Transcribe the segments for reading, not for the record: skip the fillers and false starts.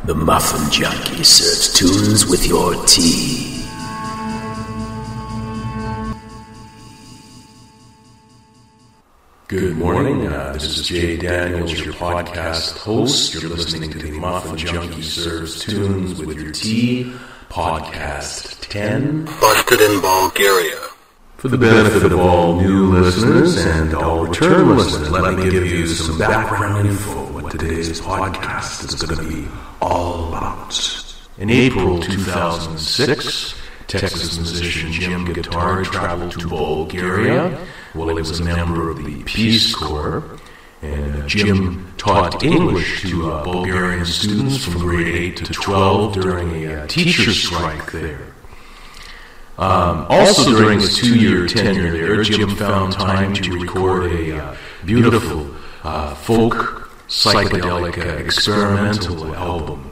The Muffin Junkee serves tunes with your tea. Good morning, this is Jay Daniels, your podcast host. You're listening to the Muffin Junkee Serves Tunes with Your Tea, podcast 10. Busted in Bulgaria. For the benefit of all new listeners and all return listeners, let me give you some background info what today's podcast is going to be all about. In April 2006, Texas musician Jim Guittard traveled to Bulgaria. Well, he was a member of the Peace Corps, and Jim taught English to Bulgarian students from grade 8 to 12 during a teacher strike there. Also during his 2-year tenure there, Jim found time to record a beautiful folk psychedelic experimental album,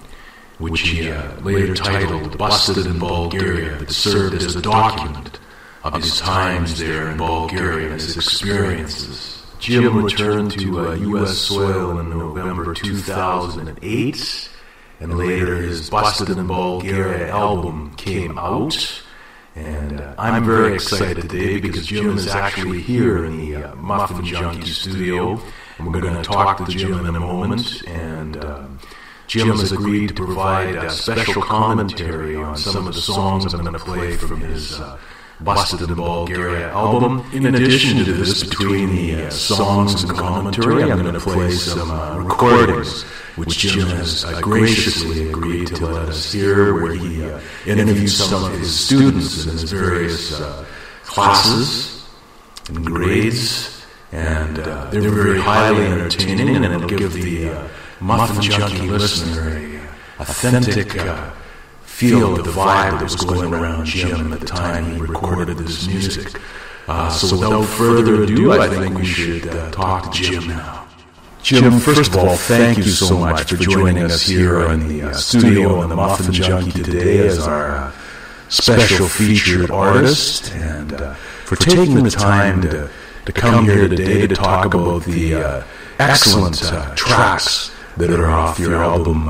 which he later titled Busted in Bulgaria, that served as a document of his times there in Bulgaria and his experiences. Jim returned to U.S. soil in November 2008, and later his Busted in Bulgaria album came out. And I'm very excited today because Jim is actually here in the Muffin Junkee studio, and we're going to talk to Jim in a moment. And Jim has agreed to provide a special commentary on some of the songs I'm going to play from his Busted in Bulgaria album. In addition to this, between the songs and commentary, I'm going to play some recordings, which Jim has graciously agreed to let us hear, where he interviews some of his students in his various classes and grades, and they're very highly entertaining, and it'll give the Muffin Junkee listener a authentic feel of the vibe that was going around Jim at the time he recorded this music. So without further ado, I think we should talk to Jim now. Jim, first of all, thank you so much for joining us here in the studio in the Muffin Junkee today as our special featured artist, and for taking the time to come here today to talk about the excellent tracks that are off your album,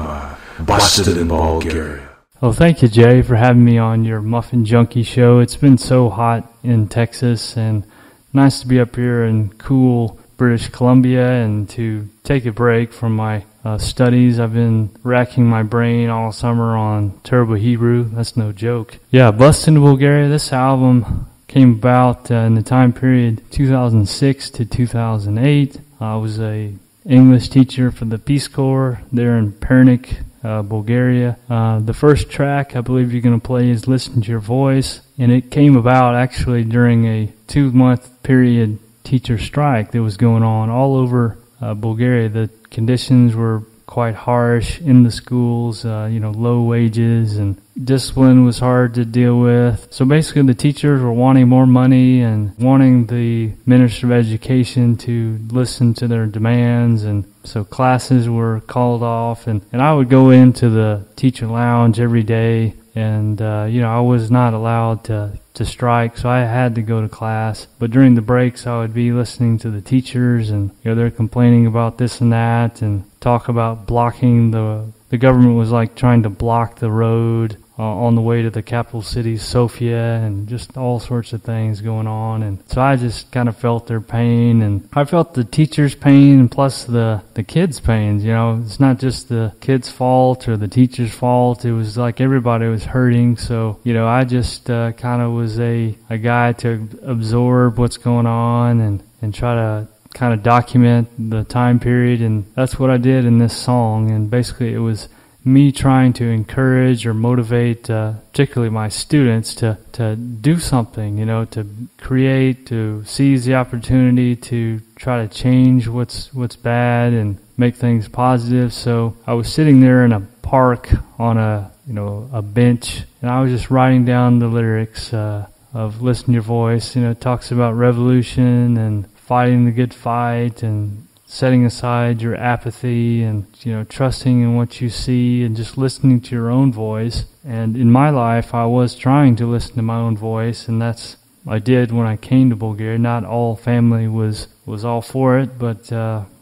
Busted in Bulgaria. Well, thank you, Jay, for having me on your Muffin Junkee show. It's been so hot in Texas, and nice to be up here in cool British Columbia and to take a break from my studies. I've been racking my brain all summer on terrible Hebrew. That's no joke. Yeah, Busted in Bulgaria. This album came about in the time period 2006 to 2008. I was a English teacher for the Peace Corps there in Pernik, Bulgaria. The first track I believe you're going to play is Listen to Your Voice, and it came about actually during a 2-month period teacher strike that was going on all over Bulgaria. The conditions were quite harsh in the schools, low wages, and discipline was hard to deal with. So basically the teachers were wanting more money and wanting the Minister of Education to listen to their demands, and so classes were called off, and I would go into the teacher lounge every day, and I was not allowed to strike, so I had to go to class. But during the breaks, I would be listening to the teachers, and they're complaining about this and that, and talk about blocking the government was like trying to block the road on the way to the capital city, Sofia, and just all sorts of things going on. And so I just kind of felt their pain, and I felt the teachers' pain, and plus the kids' pains. It's not just the kids' fault or the teachers' fault. It was like everybody was hurting. So, I just kind of was a guy to absorb what's going on and try to kind of document the time period. And that's what I did in this song. And basically it was me trying to encourage or motivate, particularly my students, to do something, to create, to seize the opportunity to try to change what's bad and make things positive. So I was sitting there in a park on a bench, and I was just writing down the lyrics of Listen to Your Voice. It talks about revolution and fighting the good fight and setting aside your apathy and, trusting in what you see and just listening to your own voice. And in my life, I was trying to listen to my own voice, and that's I did when I came to Bulgaria. Not all family was all for it, but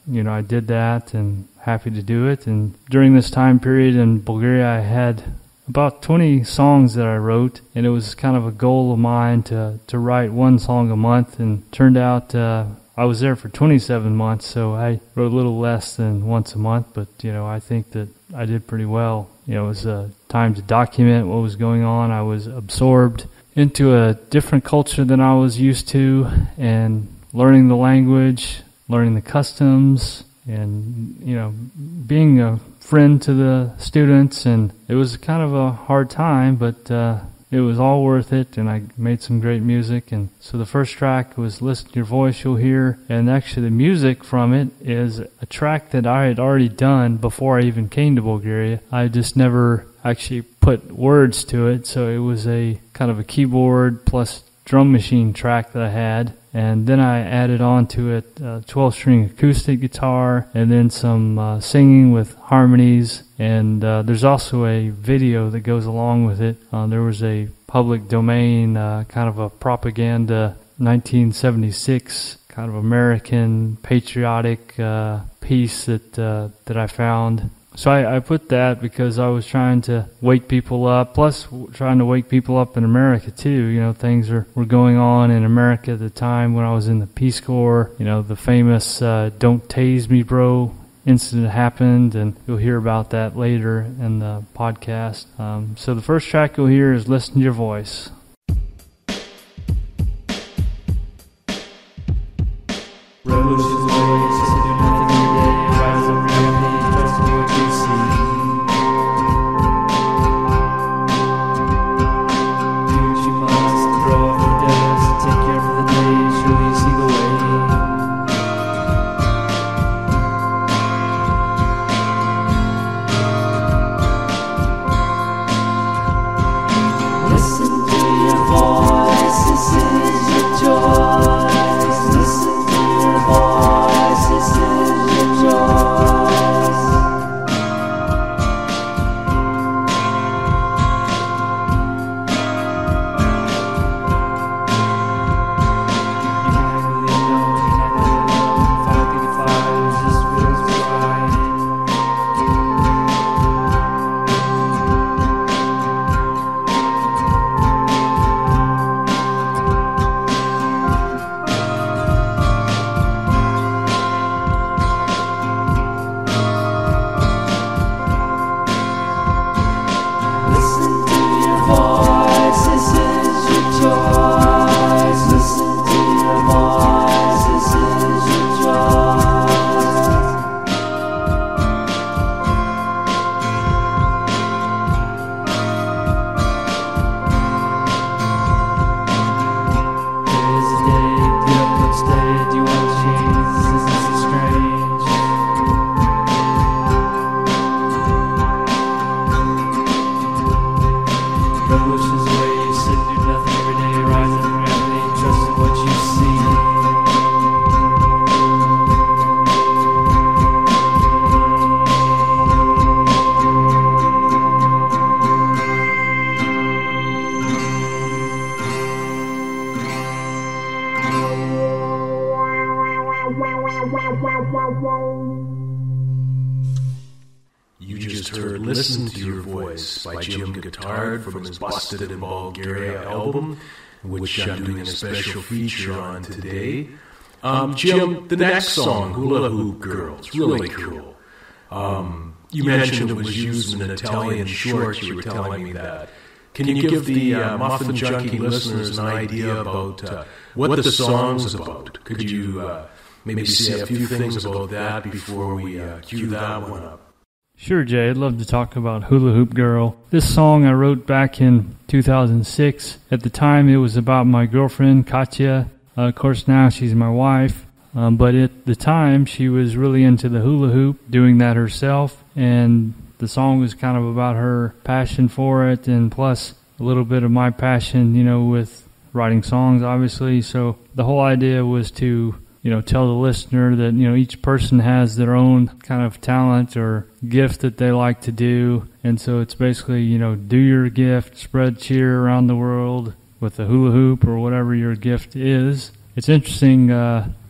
I did that and happy to do it. And during this time period in Bulgaria, I had about 20 songs that I wrote, and it was kind of a goal of mine to write one song a month, and turned out I was there for 27 months, so I wrote a little less than once a month, but, I think that I did pretty well. It was time to document what was going on. I was absorbed into a different culture than I was used to, and learning the language, learning the customs, and, being a friend to the students. And it was kind of a hard time, but it was all worth it, and I made some great music. And so the first track was Listen to Your Voice, You'll Hear, and actually the music from it is a track that I had already done before I even came to Bulgaria. I just never actually put words to it, so it was a kind of a keyboard plus drum machine track that I had. And then I added on to it a 12-string acoustic guitar, and then some singing with harmonies. And there's also a video that goes along with it. There was a public domain, kind of a propaganda 1976 kind of American patriotic piece that I found. So I put that because I was trying to wake people up, plus trying to wake people up in America too. Things were going on in America at the time when I was in the Peace Corps. The famous Don't Tase Me Bro incident happened, and you'll hear about that later in the podcast. So the first track you'll hear is Listen to Your Voice. You just heard Listen to Your Voice by Jim Guittard from his Busted in Bulgaria album, which I'm doing a special feature on today. Jim, the next song, Hoola Hoop Girl, it's really cool. You mentioned it was used in an Italian short, you were telling me that. Can you give the Muffin Junkee listeners an idea about what the song's about? Could you maybe say a few things about that before we cue that one up? Sure, Jay. I'd love to talk about Hoola Hoop Girl. This song I wrote back in 2006. At the time, it was about my girlfriend, Katya. Of course, now she's my wife. But at the time, she was really into the hula hoop, doing that herself. And the song was kind of about her passion for it, and plus a little bit of my passion, with writing songs, obviously. So the whole idea was to tell the listener that, each person has their own kind of talent or gift that they like to do. And so it's basically, do your gift, spread cheer around the world with the hula hoop or whatever your gift is. It's interesting,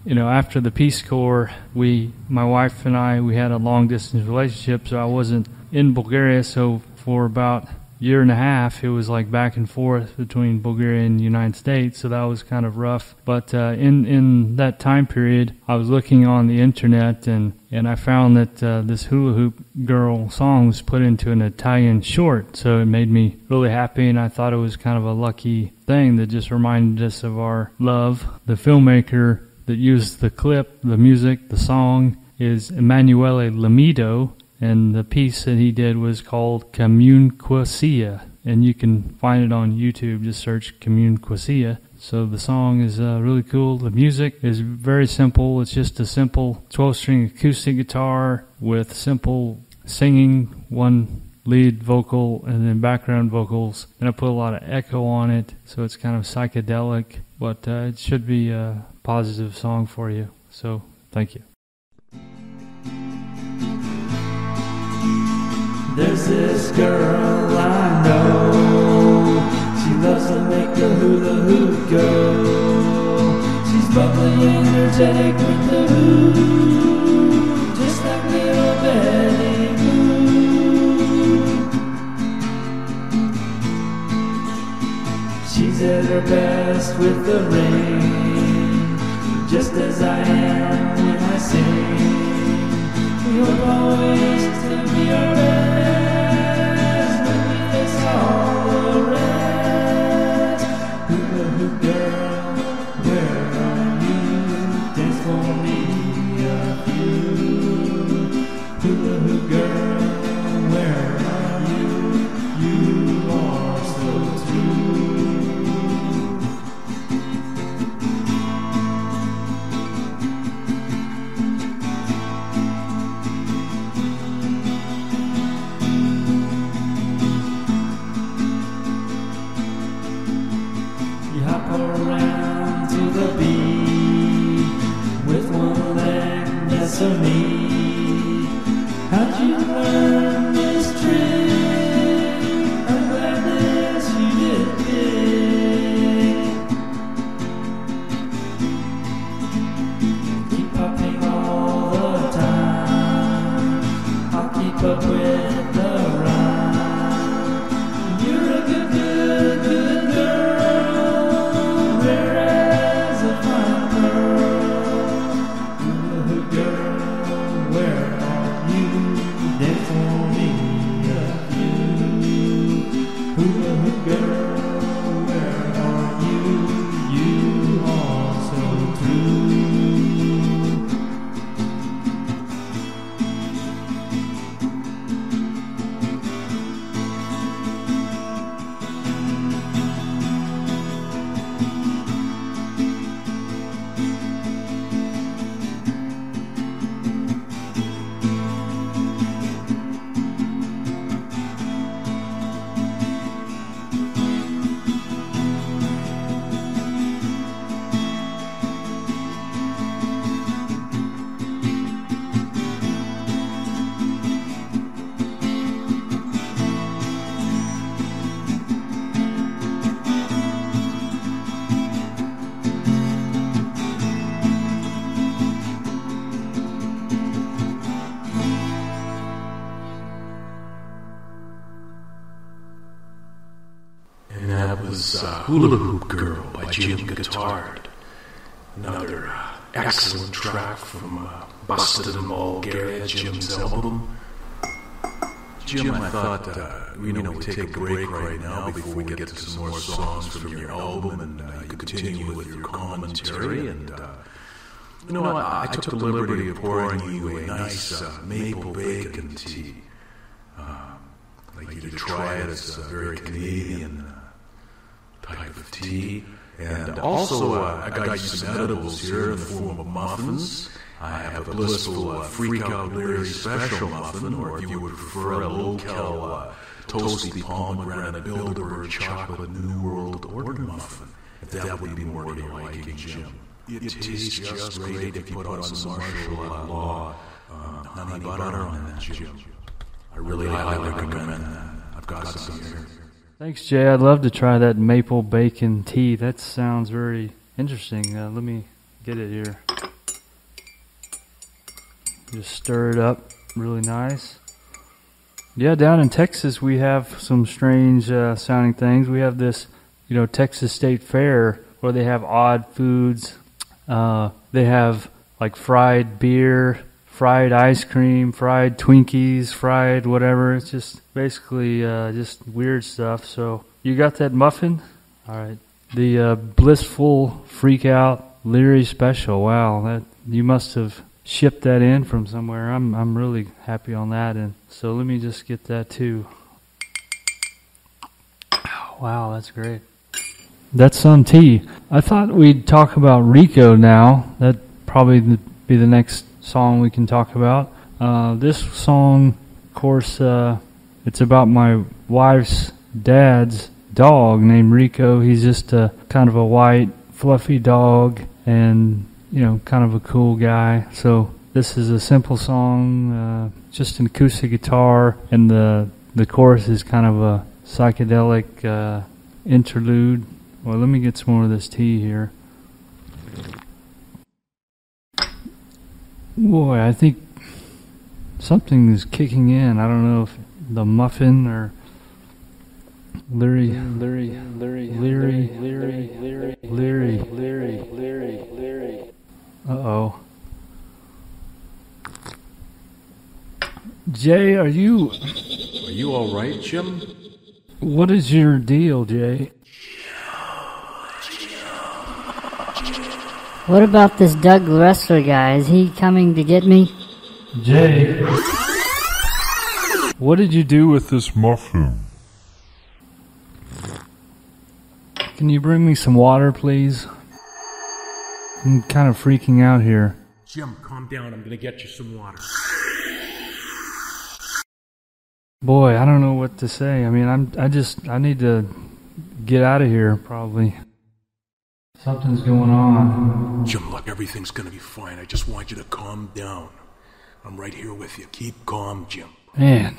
after the Peace Corps, my wife and I, we had a long-distance relationship, so I wasn't in Bulgaria, so for about year and a half, it was like back and forth between Bulgaria and the United States, so that was kind of rough. But in that time period, I was looking on the internet, and I found that this Hoola Hoop Girl song was put into an Italian short, so it made me really happy, and I thought it was kind of a lucky thing that just reminded us of our love. The filmmaker that used the clip, the music, the song is Emanuele Lamido, and the piece that he did was called Comunquasia, and you can find it on YouTube. Just search Comunquasia. So the song is really cool. The music is very simple. It's just a simple 12-string acoustic guitar with simple singing, one lead vocal, and then background vocals. And I put a lot of echo on it, so it's kind of psychedelic, but it should be a positive song for you. So thank you. There's this girl I know, she loves to make the hula hoop go. She's bubbly and energetic with the hoop, just like little Betty Boo. She's at her best with the ring, just as I am when I sing. We hope always to be our best. How'd you learn this trick? I'm glad that you did it. Keep popping all the time, I'll keep up with the rhyme. You're a good girl, rare as a fine pearl. Hula hoop girl, where are you? Dance for me a few. Hula hoop girl, where are you? You are so true. Hoola Hoop Girl by Jim Guittard. Another excellent track from Busted in Bulgaria, Jim's album. Jim, I thought we'd take a break right now before we get to some more songs from your album, and you continue with your commentary. And I took the liberty of pouring you a nice maple bacon tea. I'd like you to try it. It's a very Canadian type of tea. And also, I got you some edibles here in the form of muffins. I have a blissful Freak Out Larry special muffin, or if you would prefer a low-cal toasty pomegranate Bilderberg chocolate New World Order muffin. If that would be more to your liking, Jim. It tastes just great if you put on some martial law honey butter on that, Jim. I really highly recommend that. I've got some here. Thanks, Jay. I'd love to try that maple bacon tea. That sounds very interesting. Let me get it here. Just stir it up really nice. Yeah, down in Texas we have some strange sounding things. We have this, Texas State Fair where they have odd foods. They have like fried beer, fried ice cream, fried Twinkies, fried whatever. It's just basically just weird stuff. So you got that muffin? All right. The Blissful Freak Out Leary Special. Wow, that you must have shipped that in from somewhere. I'm really happy on that. And so let me just get that too. Wow, that's great. That's some tea. I thought we'd talk about Rico now. That'd probably be the next song we can talk about. This song, of course, it's about my wife's dad's dog named Rico. He's just a kind of a white, fluffy dog and, kind of a cool guy. So this is a simple song, just an acoustic guitar, and the chorus is kind of a psychedelic interlude. Well, let me get some more of this tea here. Boy, I think something is kicking in. I don't know if the muffin or Leary. Uh-oh. Jay, are you all right, Jim? What is your deal, Jay? What about this Doug Wrestler guy? Is he coming to get me? Jay, what did you do with this muffin? Can you bring me some water, please? I'm kind of freaking out here. Jim, calm down. I'm going to get you some water. Boy, I don't know what to say. I mean, I need to get out of here, probably. Something's going on. Jim, look, everything's going to be fine. I just want you to calm down. I'm right here with you. Keep calm, Jim. Man.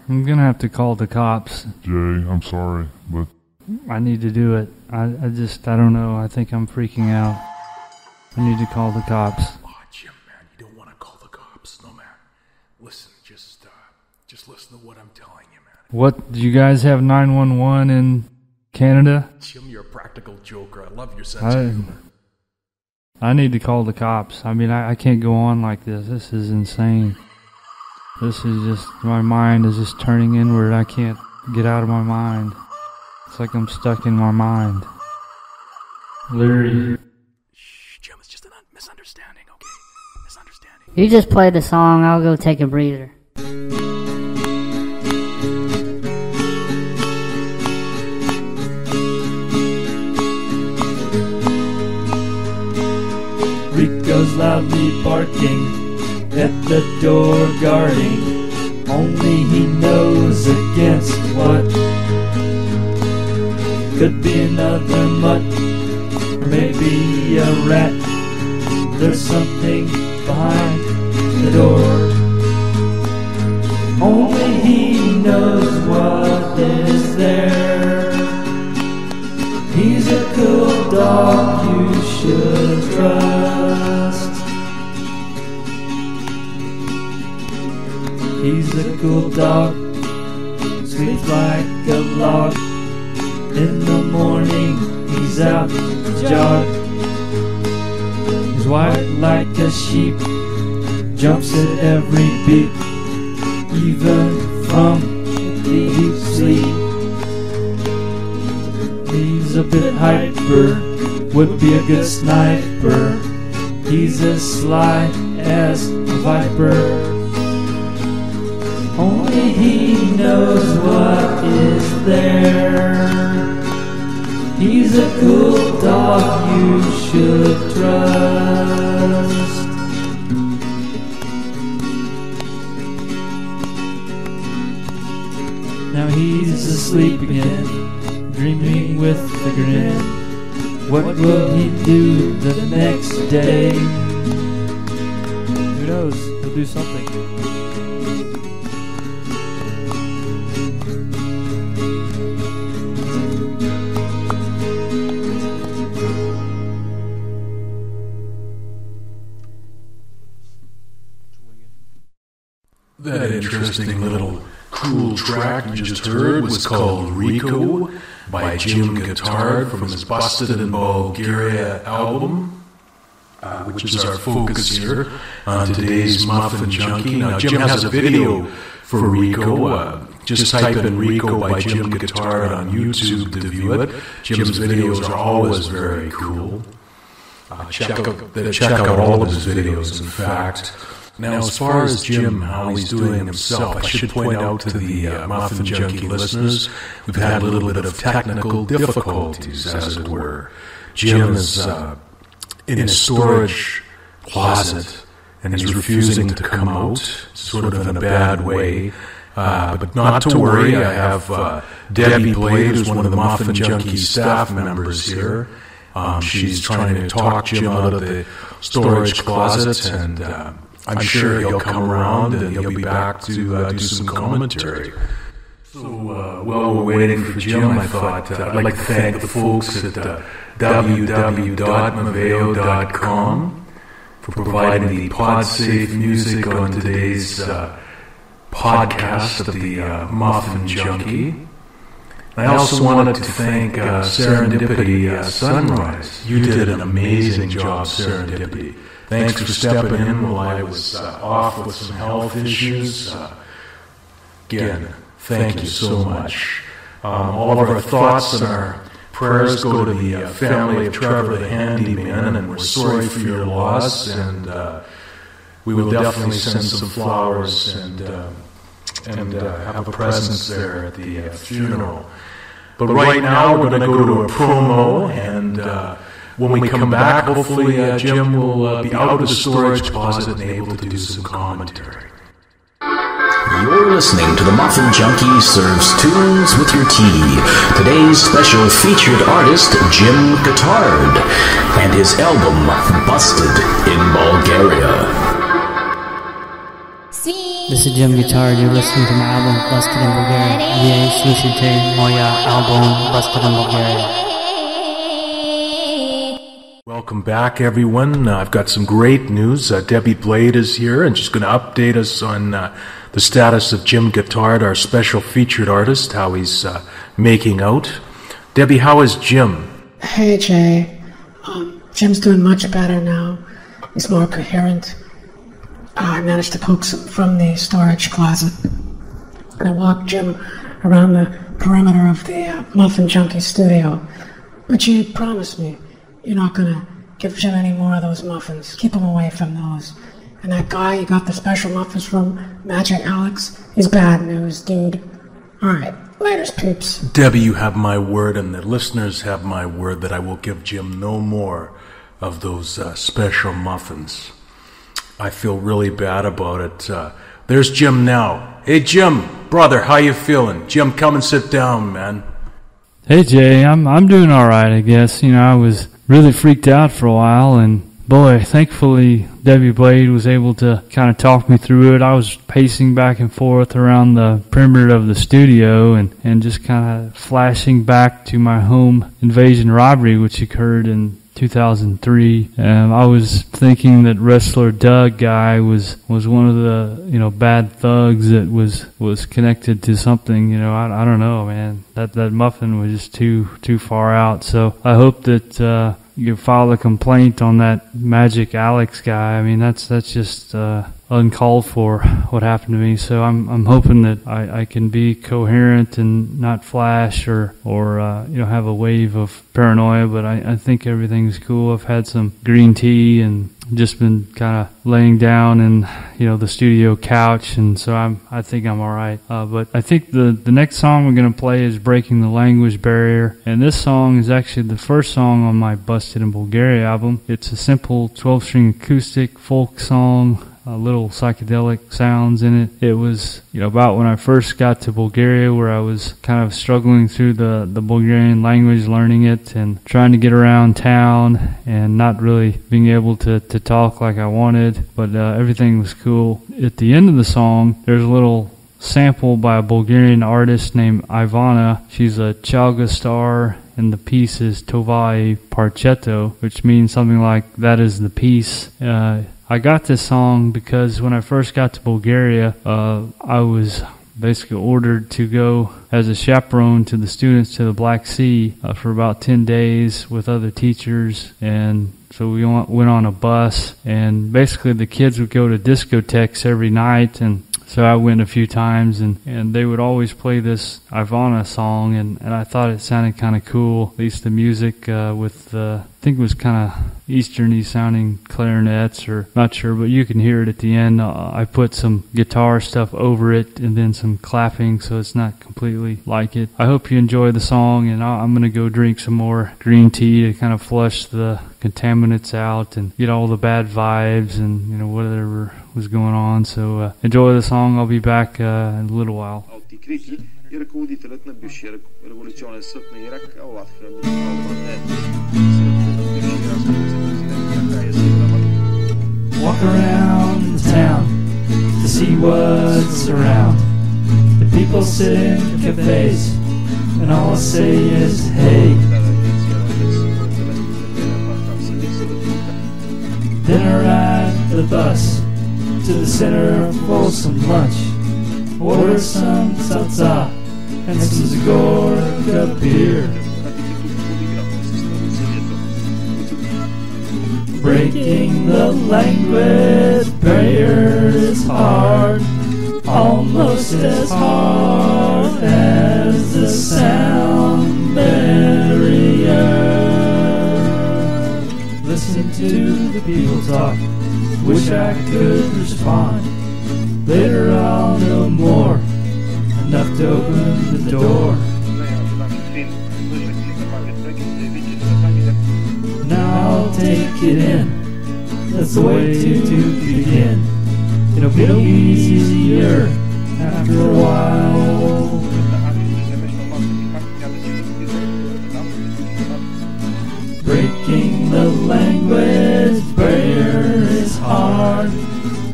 I'm going to have to call the cops. Jay, I'm sorry, but I need to do it. I don't know. I think I'm freaking out. I need to call the cops. Oh, Jim, man, you don't want to call the cops. No, man. Listen, just listen to what I'm telling you, man. What, do you guys have 911 in Canada? Jim, you're a practical joker. I love your sense of humor. I need to call the cops. I mean, I can't go on like this. This is insane. This is just, my mind is just turning inward. I can't get out of my mind. It's like I'm stuck in my mind. Leary. Shh, Jim, it's just a misunderstanding, okay? Misunderstanding. You just play the song, I'll go take a breather. Rico's loudly barking at the door, guarding. Only he knows against what. Could be another mutt, or maybe a rat. There's something behind the door. Only he knows what is there. He's a cool dog you should trust. He's a cool dog, sleeps like a log. In the morning, he's out to jog. He's white like a sheep, jumps at every beat, even from deep sleep. He's a bit hyper, would be a good sniper. He's as sly as a viper. Only he knows what is there. He's a cool dog you should trust. Now he's asleep again, dreaming with a grin. What will he do the next day? Who knows? He'll do something. That interesting little cool track you just heard was called Rico by Jim Guittard from his Busted in Bulgaria album, which is our focus here on today's Muffin Junkee. Now, Jim has a video for Rico. Just type in Rico by Jim Guittard on YouTube to view it. Jim's videos are always very cool. Check out all of his videos, in fact. Now, as far as Jim, how he's doing himself, I should point out to the Muffin Junkee listeners, we've had a little bit of technical difficulties, as it were. Jim is in a storage closet, and he's refusing to come out, sort of in a bad way. But not to worry, I have Debbie Blade, who's one of the Muffin Junkee staff members here. She's trying to talk Jim out of the storage closet, and I'm sure he'll come around and he'll be back to do some commentary. So while we're waiting for Jim, I thought I'd like to thank the folks at www.unveils.com for providing the pod-safe music on today's podcast of the Muffin Junkee. I also wanted to thank Serendipity Sunrise. You did an amazing job, Serendipity. Thanks for stepping in while I was off with some health issues. Again, thank you so much. All of our thoughts and our prayers go to the family of Trevor the Handyman, and we're sorry for your loss, and we will definitely send some flowers and have a presence there at the funeral. But right now, we're going to go to a promo, and when we come back, hopefully Jim will be out of the storage closet and able to do some commentary. You're listening to the Muffin Junkee serves tunes with your tea. Today's special featured artist, Jim Guittard, and his album, Busted in Bulgaria. This is Jim Guittard. You're listening to my album, Busted in Bulgaria. Vy slušajte moja album, Busted in Bulgaria. Welcome back, everyone. I've got some great news. Debbie Blade is here, and she's going to update us on the status of Jim Guittard, our special featured artist, how he's making out. Debbie, how is Jim? Hey, Jay. Jim's doing much better now. He's more coherent. I managed to poke some from the storage closet, and I walked Jim around the perimeter of the Muffin Junkee studio. But you promised me you're not going to give Jim any more of those muffins. Keep him away from those. And that guy you got the special muffins from, Magic Alex, he's bad news, dude. Alright, laters, peeps. Debbie, you have my word, and the listeners have my word that I will give Jim no more of those special muffins. I feel really bad about it. There's Jim now. Hey, Jim, brother, how you feeling? Jim, come and sit down, man. Hey, Jay, I'm doing all right, I guess. You know, I was really freaked out for a while, and boy, thankfully Debbie Blade was able to kind of talk me through it. I was pacing back and forth around the perimeter of the studio and just kind of flashing back to my home invasion robbery, which occurred in 2003. I was thinking that wrestler Doug guy was one of the, bad thugs that was connected to something. I don't know, man. That muffin was just too far out. So I hope that you file a complaint on that Magic Alex guy. I mean, that's just uncalled for what happened to me. So I'm hoping that I can be coherent and not flash or have a wave of paranoia. But I think everything's cool. I've had some green tea and just been kind of laying down in the studio couch, and so I think I'm all right. But I think the next song we're gonna play is "Breaking the Language Barrier," and this song is actually the first song on my Busted in Bulgaria album. It's a simple 12-string acoustic folk song. Little psychedelic sounds in it. It was, about when I first got to Bulgaria, where I was kind of struggling through the Bulgarian language, learning it and trying to get around town and not really being able to talk like I wanted, but everything was cool. At the end of the song, there's a little sample by a Bulgarian artist named Ivana. She's a Chalga star and the piece is Tovai Parchetto, which means something like that is the peace. I got this song because when I first got to Bulgaria, I was basically ordered to go as a chaperone to the students to the Black Sea for about 10 days with other teachers. And so we went on a bus, and basically the kids would go to discotheques every night, and so I went a few times, and they would always play this Ivana song, and I thought it sounded kind of cool, at least the music with, I think it was kind of Eastern-y sounding clarinets, or not sure, but you can hear it at the end. I put some guitar stuff over it and then some clapping, so it's not completely like it. I hope you enjoy the song, and I'm going to go drink some more green tea to kind of flush the contaminants out and get all the bad vibes and, you know, whatever was going on. So enjoy the song. I'll be back in a little while. И ръководителят на бившия революционен съд на Ирак Аллах Walk around the town to see what's around. The people sit in cafes and all I say is hey. Dinner at the bus to the center for some lunch. Order some salsa and some Zagorka beer. Breaking the language barrier is hard, almost as hard as the sound barrier. Listen to the people talk, wish I could respond. Later I'll know more, enough to open the door. Now I'll take it in, that's the way to begin. It'll be easier after a while. Breaking the language barrier is hard,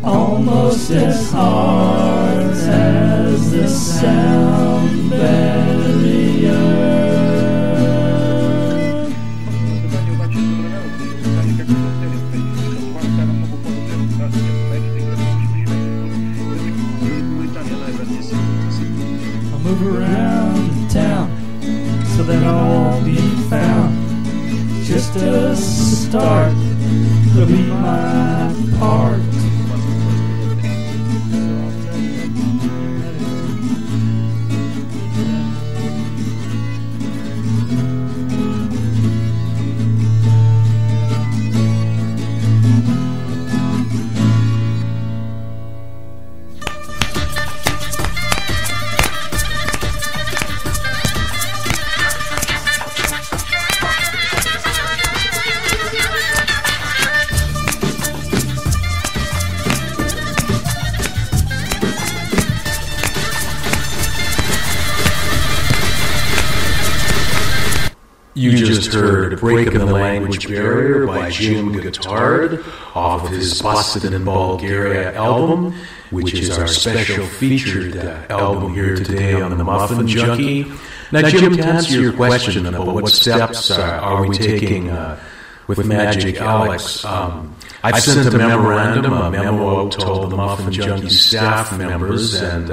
almost as hard as the sound barrier. I'll move around town so that I'll be found. Just a start, it'll be my part. You just heard Breaking the Language Barrier by Jim Guittard off of his Busted in Bulgaria album, which is our special featured album here today on the Muffin Junkee. Now, Jim, to answer your question about what steps are we taking with Magic Alex, I've sent a memorandum, a memo out to all the Muffin Junkee staff members, and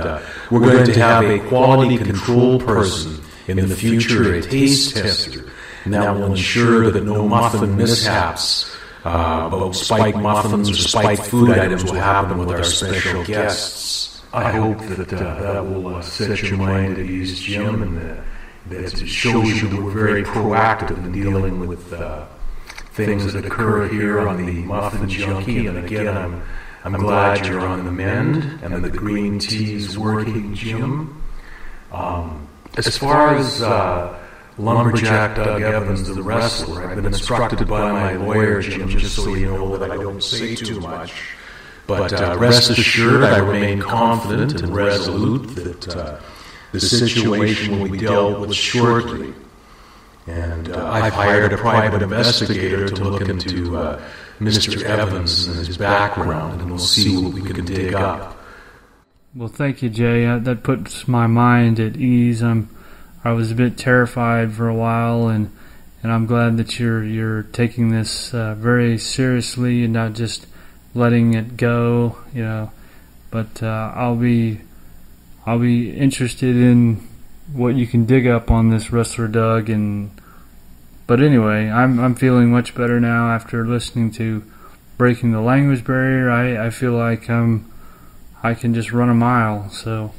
we're going to have a quality control person in the future, a taste tester, and that will ensure that no muffin mishaps about spiked muffins or spiked food items will happen with our special guests. I hope that that will set your mind at ease, Jim, and that it shows you that we're very proactive in dealing with things that occur here on the Muffin Junkee. And again, I'm glad you're on the mend and that the green tea's working, Jim. As far as Lumberjack Doug Evans, the wrestler, I've been instructed by my lawyer, Jim, just so you know that I don't say too much. But rest assured, I remain confident and resolute that the situation will be dealt with shortly. And I've hired a private investigator to look into Mr. Evans and his background, and we'll see what we can dig up. Well, thank you, Jay. That puts my mind at ease. I I was a bit terrified for a while, and I'm glad that you're taking this very seriously and not just letting it go, But I'll be interested in what you can dig up on this Rustler Doug, but anyway, I'm feeling much better now after listening to Breaking the Language Barrier. I feel like I can just run a mile. So,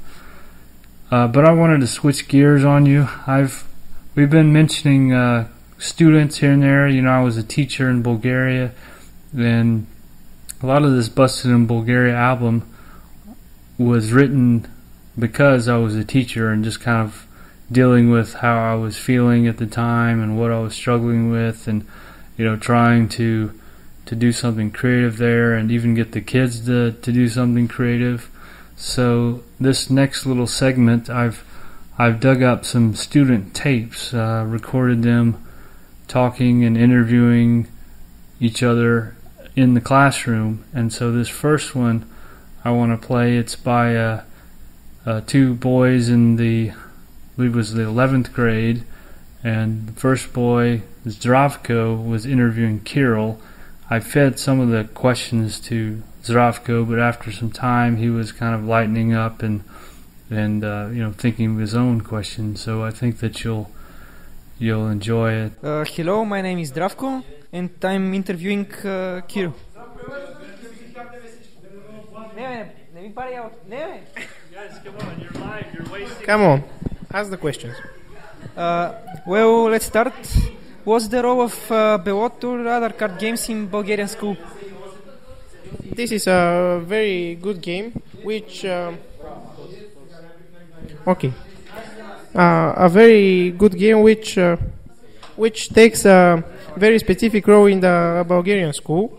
but I wanted to switch gears on you. We've been mentioning students here and there. I was a teacher in Bulgaria, and a lot of this Busted in Bulgaria album was written because I was a teacher and just kind of dealing with how I was feeling at the time and what I was struggling with, and trying to do something creative there and even get the kids to do something creative. So this next little segment, I've dug up some student tapes, recorded them talking and interviewing each other in the classroom. And so this first one I want to play, it's by two boys in I believe it was the 11th grade, and the first boy, Zdravko, was interviewing Kirill. I fed some of the questions to Zdravko, but after some time he was kind of lightening up and thinking of his own questions. So I think that you'll enjoy it. Hello, my name is Zdravko, and I'm interviewing Kirill. Guys, come on, you're live, you're wasting. Come on, ask the questions. Well, let's start. What's the role of Belot or other card games in Bulgarian school? This is a very good game, which a very good game which takes a very specific role in the Bulgarian school.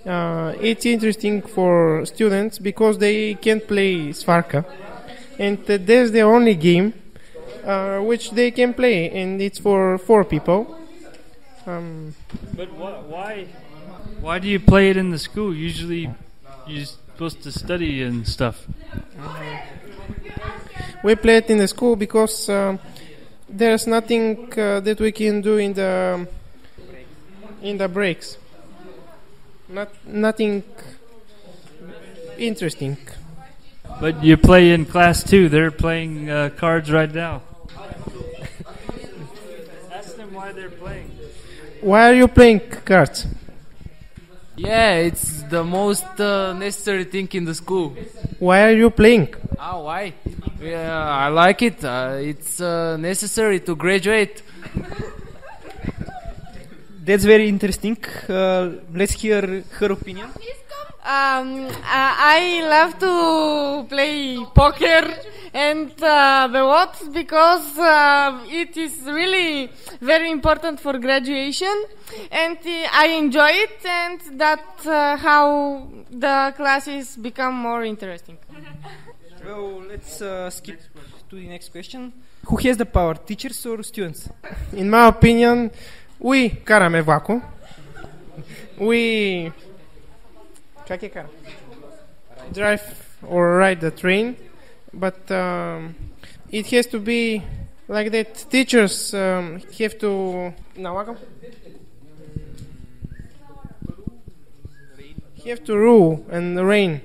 It's interesting for students because they can't play Svarka, and there's the only game which they can play, and it's for 4 people. But why do you play it in the school? Usually you're supposed to study and stuff. We play it in the school because there's nothing that we can do in the breaks. Nothing interesting. But you play in class too. They're playing cards right now. Ask them why they're playing. Why are you playing cards? Yeah, it's the most necessary thing in the school. Why are you playing? Why? Yeah, I like it. It's necessary to graduate. That's very interesting. Let's hear her opinion. I love to play poker and Belot because it is really very important for graduation, and I enjoy it, and that's how the classes become more interesting. Well, let's skip to the next question. Who has the power, teachers or students? In my opinion, we караме влако. We drive or ride the train, but it has to be like that. Teachers have to rule and reign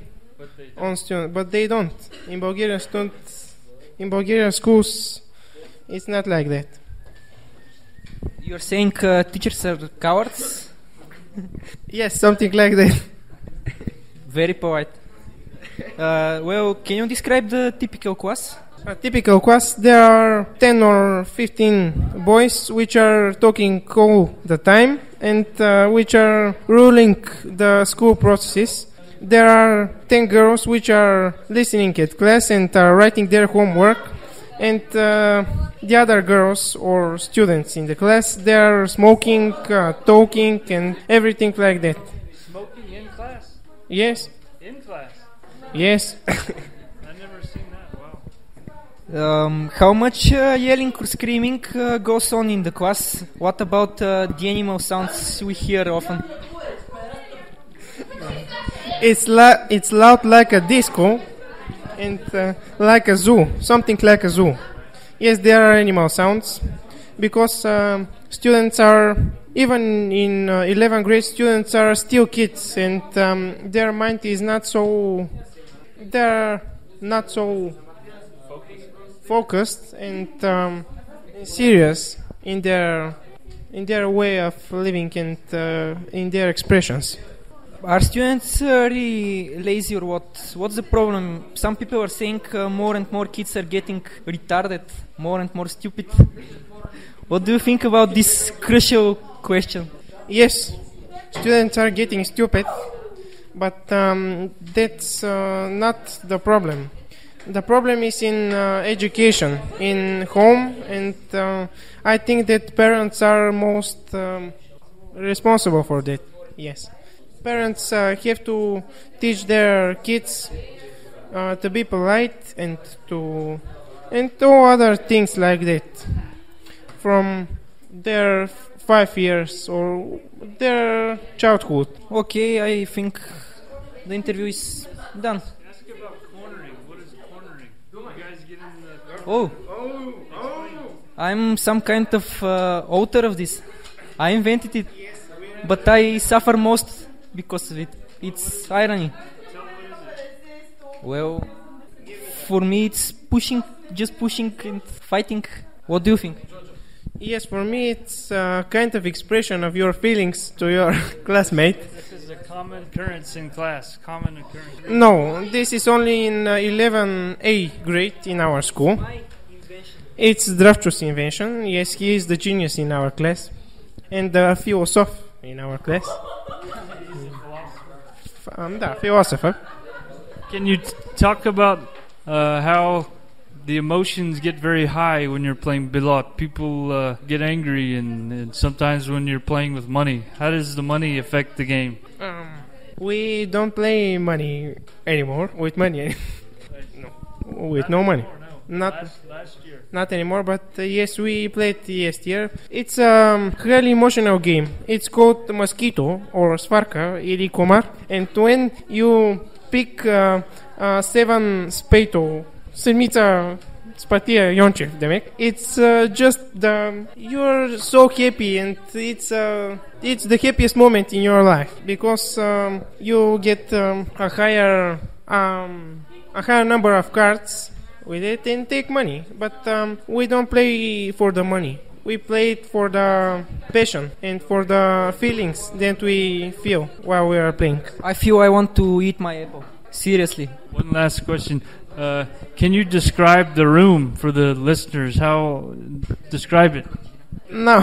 on students, but they don't. In Bulgarian schools, it's not like that. You're saying teachers are cowards? Yes, something like that. Very polite. Well, can you describe the typical class? A typical class, there are 10 or 15 boys which are talking all the time and which are ruling the school processes. There are 10 girls which are listening at class and are writing their homework. And the other girls or students in the class, they are smoking, talking and everything like that. Smoking in class? Yes. In class? Yes. I've never seen that. Wow. How much yelling or screaming goes on in the class? What about the animal sounds we hear often? It's loud like a disco and like a zoo, something like a zoo. Yes, there are animal sounds because students are, even in 11th grade, students are still kids, and their mind is not so, they're not so focused and serious in their way of living and in their expressions. Are students really lazy or what? What's the problem? Some people are saying more and more kids are getting retarded, more and more stupid. What do you think about this crucial question? Yes, students are getting stupid, but that's not the problem. The problem is in education, in home, and I think that parents are most responsible for that. Yes. Parents have to teach their kids to be polite and to other things like that from their 5 years or their childhood. Okay, I think the interview is done. Ask about cornering. What is cornering? You guys get in the... Oh, I'm some kind of author of this. I invented it, but I suffer most because of it. It's irony. Well, for me it's just pushing and fighting. What do you think? Yes, for me it's a kind of expression of your feelings to your classmate. This is a common occurrence in class. Common occurrence. No, this is only in 11A grade in our school. It's Draftus' invention. Yes, he is the genius in our class and the philosopher in our class. Da, philosopher. Can you talk about how the emotions get very high when you're playing bilot? People get angry and sometimes when you're playing with money. How does the money affect the game? We don't play money anymore with money. No, with no money. Last year. Not anymore, but yes, we played last year. It's a really emotional game. It's called Mosquito or Svarka ili Komar. And when you pick 7 spato, sedmica spatia Yonchev, demek, it's just you're so happy and it's the happiest moment in your life because you get a higher number of cards with it and take money, but we don't play for the money. We play it for the passion and for the feelings that we feel while we are playing. I feel I want to eat my apple. Seriously. One last question. Can you describe the room for the listeners? Describe it. No.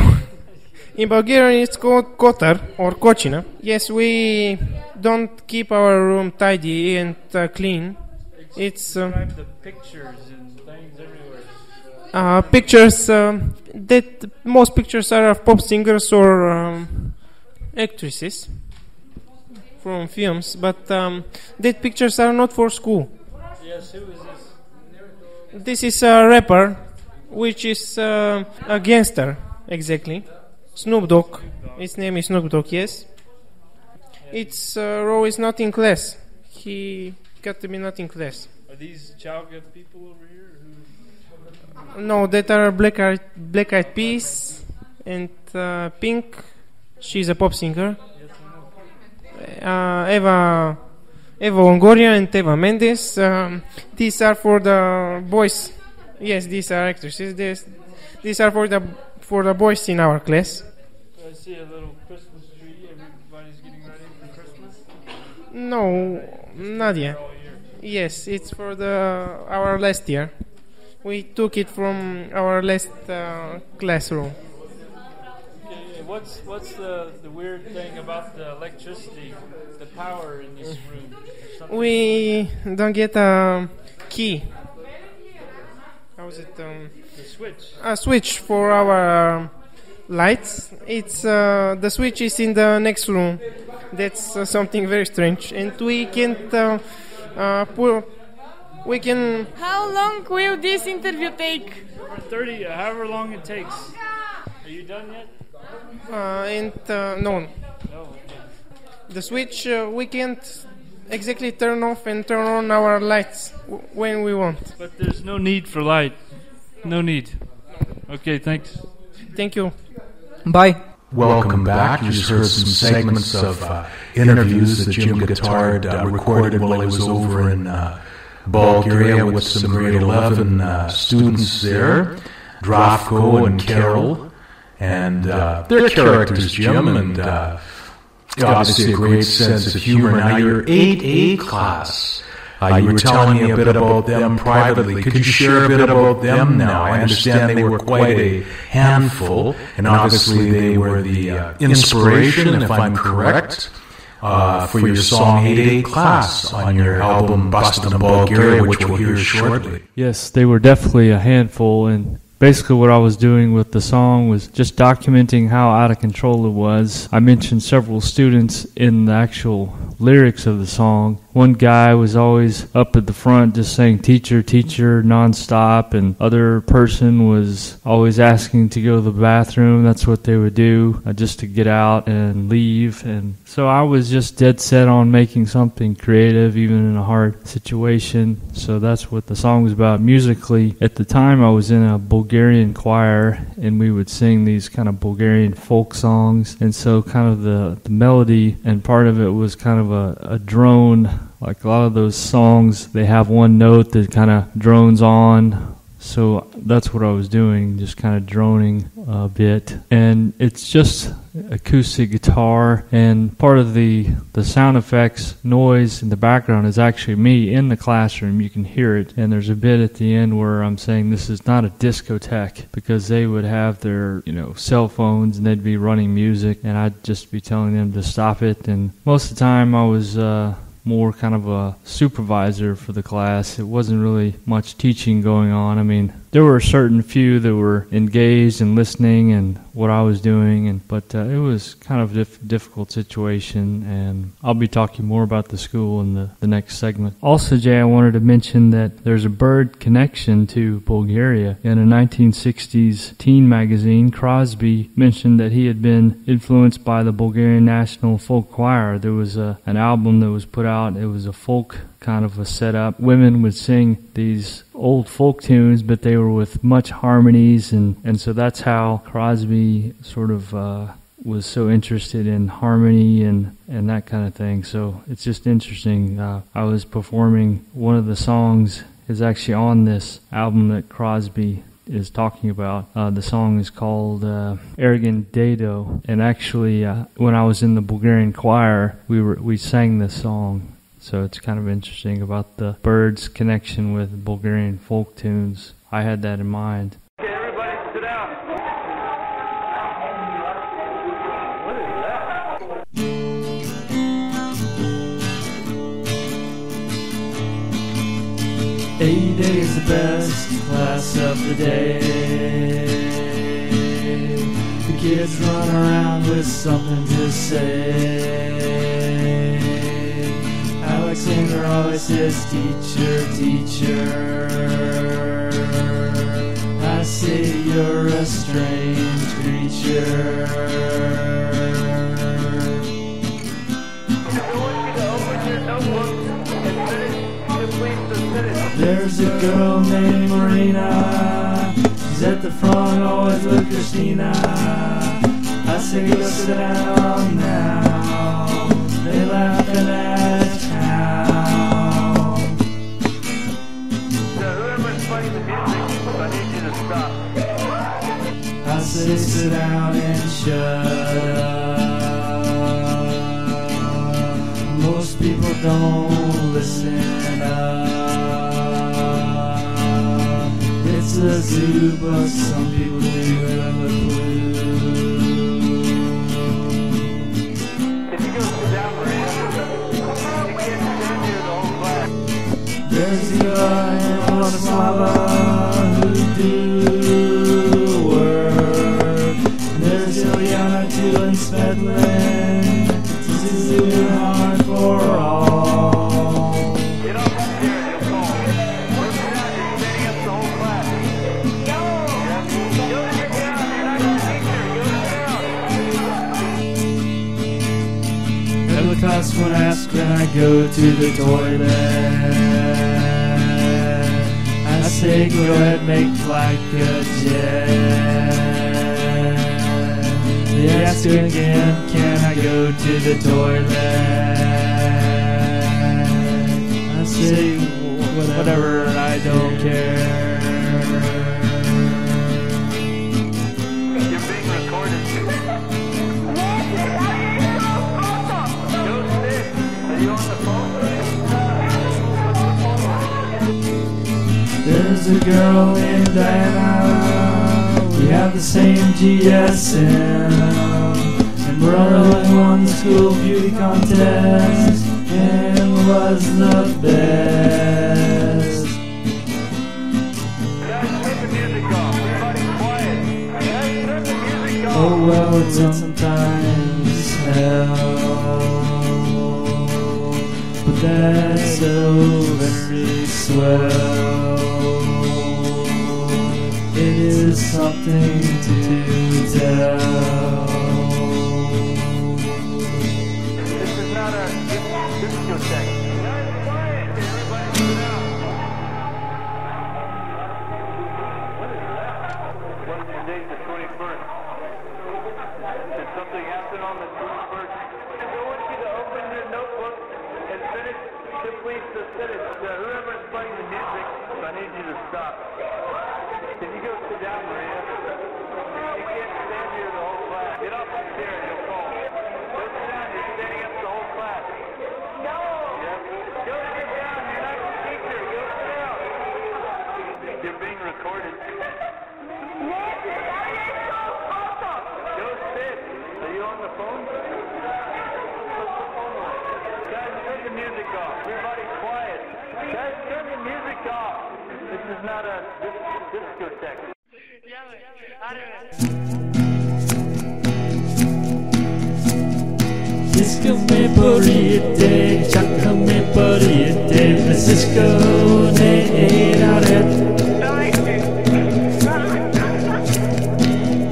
In Bulgarian it's called kotar or kochina. Yes, we don't keep our room tidy and clean. It's describe the pictures and things everywhere. Pictures that most pictures are of pop singers or actresses from films, but that pictures are not for school. Yes, who is this? This is a rapper, which is a gangster, exactly. Snoop Dogg. His name is Snoop Dogg. Yes. Its role is not in class. He got to be not in class. Are these Chauga people over here? No, that are Black Eyed Peas and Pink. She's a pop singer. Eva Longoria and Eva Mendes. These are for the boys. Yes, these are actresses. These are for the boys in our class. I see a little Christmas tree. Everybody's getting ready for Christmas. No, not yet. Yes, it's for our last year. We took it from our last classroom. Okay, what's the weird thing about the electricity, the power in this room? We don't get a key. How is it? The switch. A switch for our lights. It's the switch is in the next room. That's something very strange, and we can't we can. How long will this interview take? 30, however long it takes. Are you done yet? No. The switch we can't exactly turn off and turn on our lights when we want. But there's no need for light. No need. Okay, thanks. Thank you. Bye. Welcome back. You just heard some segments of interviews that Jim Guittard recorded while he was over in Bulgaria with some grade 11 students there, Drafko and Carol, and their characters, Jim, and obviously a great sense of humor. Now, your 8A class, you were telling me a bit about them privately. Could you share a bit about them now? I understand they were quite a handful, and obviously they were the inspiration, if I'm correct, for your song 8A class on your album Busted in Bulgaria, which we'll hear shortly. Yes, they were definitely a handful, and basically what I was doing with the song was just documenting how out of control it was. I mentioned several students in the actual lyrics of the song. One guy was always up at the front just saying teacher, teacher, nonstop, and other person was always asking to go to the bathroom. That's what they would do, just to get out and leave. And so I was just dead set on making something creative, even in a hard situation. So that's what the song was about musically. At the time, I was in a Bulgarian choir, and we would sing these kind of Bulgarian folk songs. And so kind of the melody and part of it was kind of a drone. Like a lot of those songs, they have one note that kind of drones on. So that's what I was doing, just kind of droning a bit. And it's just acoustic guitar, and part of the sound effects noise in the background is actually me in the classroom. You can hear it. And there's a bit at the end where I'm saying this is not a discotheque, because they would have their, cell phones and they'd be running music, and I'd just be telling them to stop it. And most of the time I was more kind of a supervisor for the class. It wasn't really much teaching going on. I mean, there were a certain few that were engaged and listening and what I was doing, but it was kind of a difficult situation, and I'll be talking more about the school in the next segment. Also, Jay, I wanted to mention that there's a bird connection to Bulgaria. In a 1960s teen magazine, Crosby mentioned that he had been influenced by the Bulgarian National Folk Choir. There was an album that was put out. It was a folk kind of a setup. Women would sing these old folk tunes, but they were with much harmonies, and so that's how Crosby sort of was so interested in harmony and that kind of thing. So it's just interesting. I was performing one of the songs is actually on this album that Crosby is talking about. The song is called Arrogant Dado, and actually when I was in the Bulgarian choir, we sang this song. So it's kind of interesting about the Birds' connection with Bulgarian folk tunes. I had that in mind. Okay, everybody sit down. What is that? 8A is the best class of the day. The kids run around with something to say. Alexander always says, teacher, teacher. I say you're a strange creature. There's a girl named Marina. She's at the front, always with Christina. I say, go sit down now. They laughing at I say sit down and shut up. Most people don't listen up. It's a zoo, but some people do have a clue. If you go sit down for you can't stand here the whole class. There's the guy in Oslava who do work. There's Ilyana too in Smedlin. This is doing hard for all. Get up here and you'll fall. We're standing against the whole class. No! Go sit down. You're not a teacher. Go sit down. Every class would ask when I go to the toilet. I say go ahead, make like a jet. They ask again, can I go to the toilet? I say whatever, I don't care. You're being recorded. Go sit. Are you on the phone? There's a girl named Diana. We have the same GSM, and we're on the school beauty contest, and was the best. Guys, turn the music off. Everybody quiet. Guys, turn the music off. Oh well, it's sometimes hell, but that's so very swell. It is something to tell. This is not a discotheque. Guys, quiet. Everybody sit down. What is that? What's the date? The 21st. Did something happen on the 21st? I want you to open your notebook and finish, complete the sentence. Whoever's playing the music, I need you to stop. Can you go sit down, Maria? You can't stand here the whole class. Get off the chair and you'll fall. Go sit down. You're standing up the whole class. No! Yes. Go sit down. You're not the teacher. Go sit down. You're being recorded. Go sit. Are you on the phone? Put the phone on. Guys, turn the music off. Everybody quiet. Guys, turn the music off. This is not a discotheque. Disco me porite, chaka me porite, Francisco ne eraret.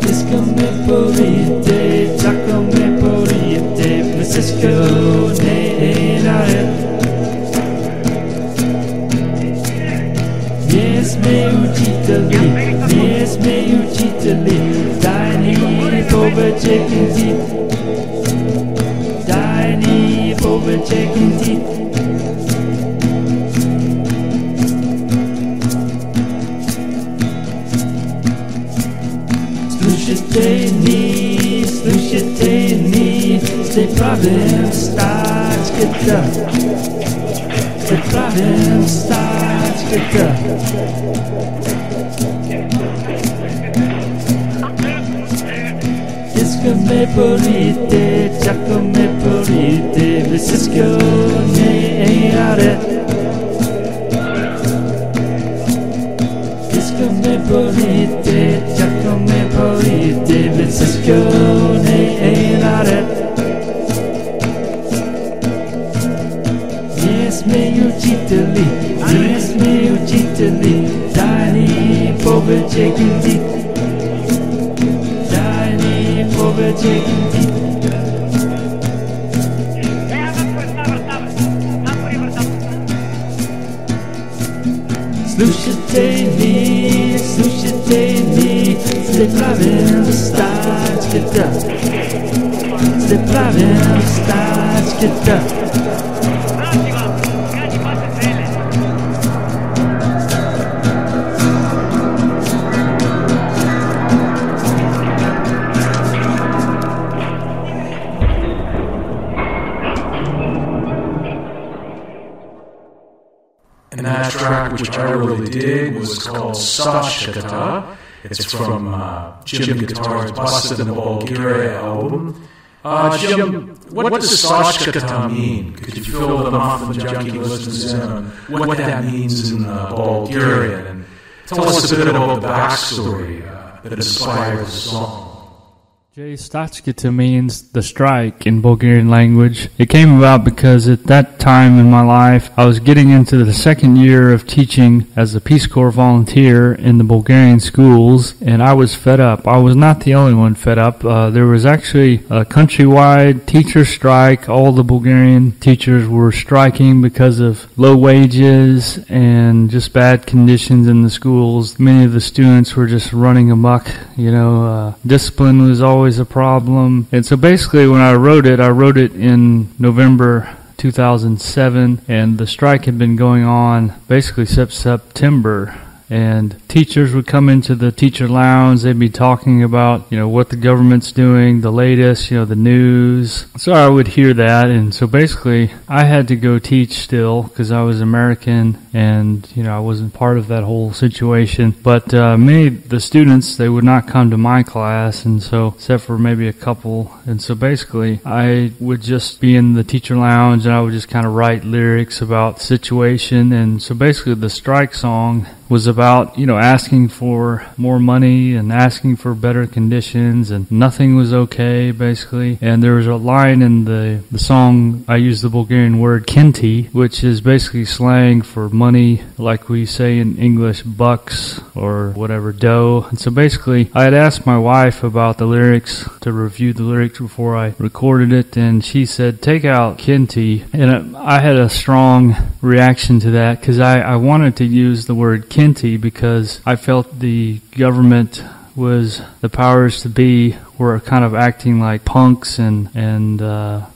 Disco me porite, chaka me porite, Francisco ne eraret. Yes, me učiteli, tajni poveček ti, tajni poveček ti. Slušajte ni, se pravim stačketa, se pravim stačketa. Disco me porite, chaka me porite, Francisco ne eraret. Disco me porite, chaka me porite, Francisco ne eraret. Yes, me učiteli, tajni poveček ti. Slušajte ni, se pravim stačketa, se pravim stačketa. And that track, which I really dig, was called Sashkata. It's from Jim Guittard's Busted in the Bulgaria album. Jim, what does Sashkata mean? Could you fill the Muffin Junkee listeners in on what that means in Bulgarian? And tell us a bit about the backstory that inspired the song. Jay Daniels means the strike in Bulgarian language. It came about because at that time in my life, I was getting into the second year of teaching as a Peace Corps volunteer in the Bulgarian schools, and I was fed up. I was not the only one fed up. There was actually a countrywide teacher strike. All the Bulgarian teachers were striking because of low wages and just bad conditions in the schools. Many of the students were just running amok. Discipline was always a problem. And so basically when I wrote it in November 2007, and the strike had been going on basically since September. And teachers would come into the teacher lounge. They'd be talking about, what the government's doing, the latest, the news. So I would hear that. And so basically I had to go teach still because I was American and, I wasn't part of that whole situation. But many of the students, they would not come to my class. And so, except for maybe a couple. And so basically I would just be in the teacher lounge and I would just kind of write lyrics about the situation. And so basically the strike song was about, asking for more money and asking for better conditions, and nothing was okay, basically. And there was a line in the song, I used the Bulgarian word kinti, which is basically slang for money, like we say in English, bucks or whatever, dough. And so basically, I had asked my wife about the lyrics, to review the lyrics before I recorded it, and she said, take out kinti. And I had a strong reaction to that, because I wanted to use the word kinti because I felt the government was, the powers to be were kind of acting like punks and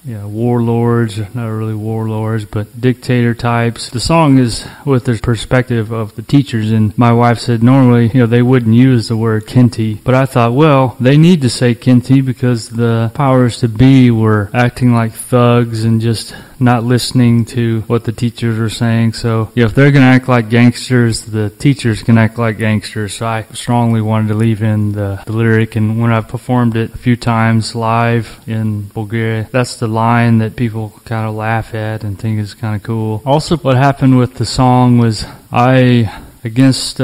warlords, not really warlords, but dictator types. The song is with the perspective of the teachers, and my wife said normally, they wouldn't use the word kinti, but I thought, well, they need to say kinti because the powers to be were acting like thugs and just not listening to what the teachers were saying. So, if they're going to act like gangsters, the teachers can act like gangsters. So I strongly wanted to leave in the lyric, and when I performed it a few times live in Bulgaria, that's the line that people kind of laugh at and think is kind of cool. Also, what happened with the song was against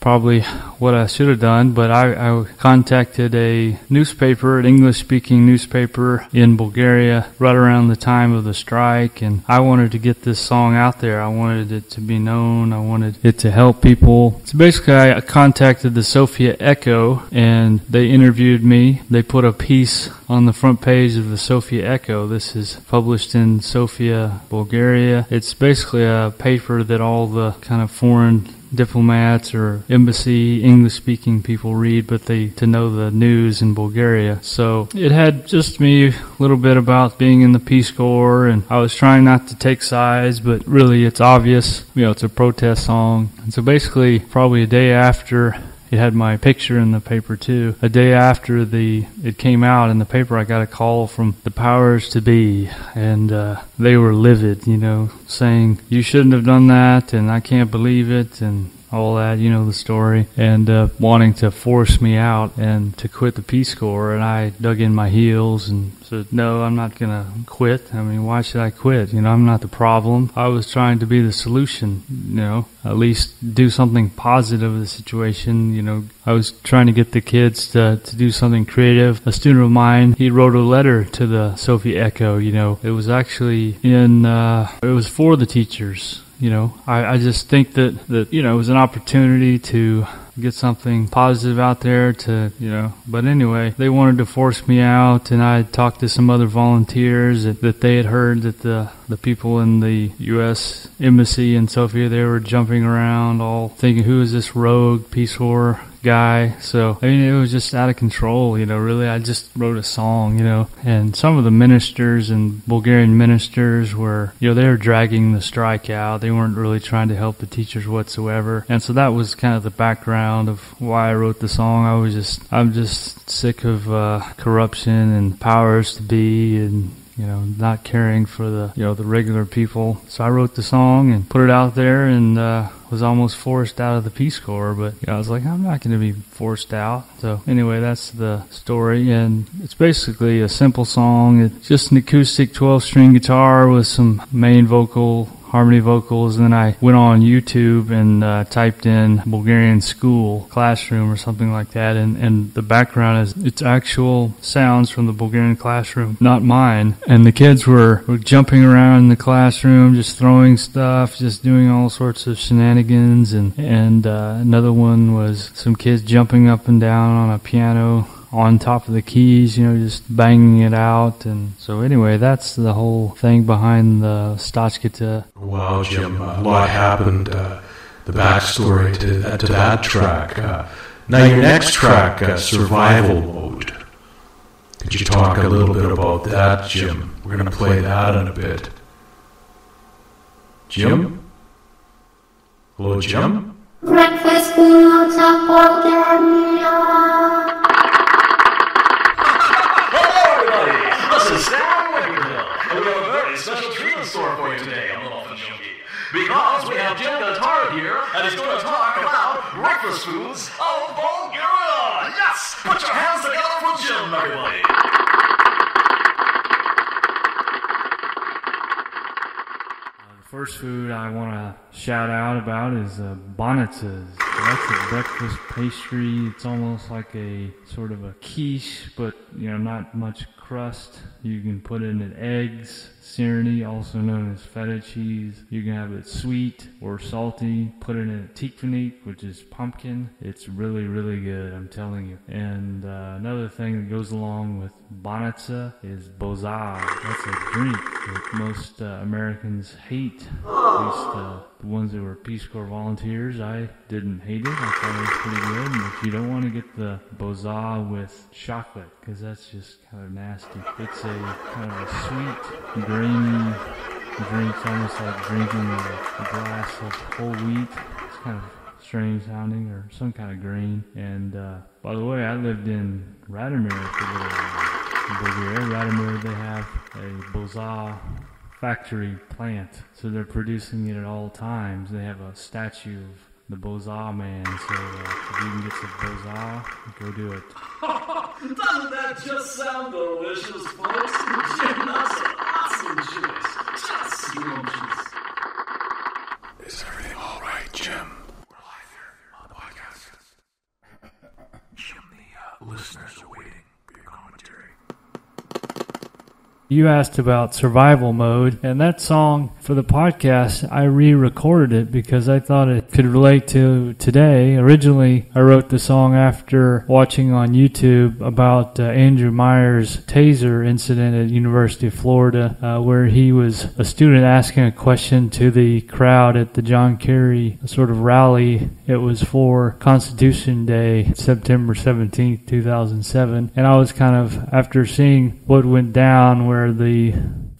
probably what I should have done, but I contacted a newspaper, an English-speaking newspaper in Bulgaria right around the time of the strike, and I wanted to get this song out there. I wanted it to be known. I wanted it to help people. So basically, I contacted the Sofia Echo, and they interviewed me. They put a piece on the front page of the Sofia Echo. This is published in Sofia, Bulgaria. It's basically a paper that all the kind of foreign diplomats or embassy English-speaking people read, but to know the news in Bulgaria. So it had just me a little bit about being in the Peace Corps, and I was trying not to take sides, but really it's obvious, it's a protest song. And so basically, probably a day after, it had my picture in the paper too. A day after it came out in the paper, I got a call from the powers to be, and they were livid, saying, you shouldn't have done that, and I can't believe it, and all that, the story, and wanting to force me out and to quit the Peace Corps. And I dug in my heels and said, no, I'm not going to quit. I mean, why should I quit? I'm not the problem. I was trying to be the solution, at least do something positive of the situation. I was trying to get the kids to do something creative. A student of mine, he wrote a letter to the Sofia Echo. It was actually it was for the teachers. I just think that it was an opportunity to get something positive out there but anyway, they wanted to force me out, and I talked to some other volunteers that they had heard that the people in the U.S. Embassy in Sofia, they were jumping around all thinking, who is this rogue Peace Corps guy? So, it was just out of control, really. I just wrote a song, and some of the ministers and Bulgarian ministers were, they were dragging the strike out. They weren't really trying to help the teachers whatsoever. And so that was kind of the background of why I wrote the song. I'm just sick of corruption and powers to be, and not caring for the regular people. So I wrote the song and put it out there, and was almost forced out of the Peace Corps, but I was like, I'm not going to be forced out. So anyway, that's the story, and it's basically a simple song. It's just an acoustic 12-string guitar with some main vocal harmony vocals. And then I went on YouTube and typed in Bulgarian school classroom or something like that, and the background is it's actual sounds from the Bulgarian classroom, not mine. And the kids were jumping around in the classroom, just throwing stuff, just doing all sorts of shenanigans. And another one was some kids jumping up and down on a piano on top of the keys, just banging it out. And so anyway, that's the whole thing behind the Stachkita. Wow, Jim, a lot happened, the backstory to that track. Now your next track, Survival Mode. Could you talk a little bit about that, Jim? We're going to play that in a bit. Jim? Hello, Jim? Breakfast foods of Bulgaria. This is Sam Wigginville, and we have a very special treat in store for you today on the Muffin Junkee. Because we have Jim Guittard here, and he's going to talk about breakfast foods of Bulgaria. Yes! Put your hands together for Jim, everybody. First food I want to shout out about is bonitsa. That's a breakfast pastry. It's almost like a sort of a quiche, but not much crust. You can put in it eggs, sirni, also known as feta cheese. You can have it sweet or salty. Put it in a tikvanik, which is pumpkin. It's really, really good, I'm telling you. And another thing that goes along with bonitsa is boza. That's a drink that most Americans hate. At least the ones that were Peace Corps volunteers. I didn't hate it. I thought it was pretty good. But you don't want to get the boza with chocolate, because that's just kind of nasty. It's a kind of a sweet, grainy drink. It's almost like drinking a glass of whole wheat. It's kind of strange sounding, or some kind of grain. And by the way, I lived in Radomir for a little while. In Bulgaria, Radomir, they have a boza factory plant, so they're producing it at all times. They have a statue of the boza man, so if you can get some boza, go do it. Doesn't that just sound delicious, folks? Jim, that's an awesome choice. Just scrumptious. Is everything all right, Jim? We're live here on the podcast. Jim, the listeners are waiting for your commentary. You asked about survival mode, and that song for the podcast, I re-recorded it because I thought it could relate to today. Originally, I wrote the song after watching on YouTube about Andrew Meyer's taser incident at University of Florida, where he was a student asking a question to the crowd at the John Kerry sort of rally. It was for Constitution Day, September 17th, 2007, and I was kind of, after seeing what went down, where the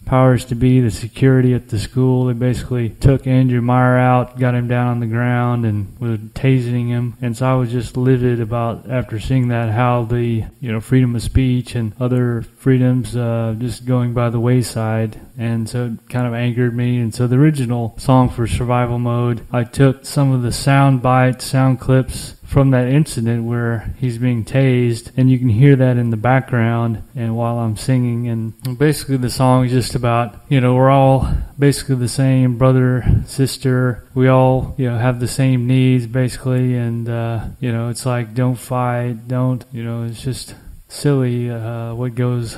powers to be, the security at the school, they basically took Andrew Meyer out, got him down on the ground, and were tasing him. And so I was just livid about, after seeing that, how the freedom of speech and other freedoms just going by the wayside. And so it kind of angered me. And so the original song for Survival Mode, I took some of the sound bites, sound clips from that incident where he's being tased, and you can hear that in the background and while I'm singing. And basically the song is just about, we're all basically the same, brother, sister. We all, have the same needs basically, and it's like, don't fight, don't, it's just silly what goes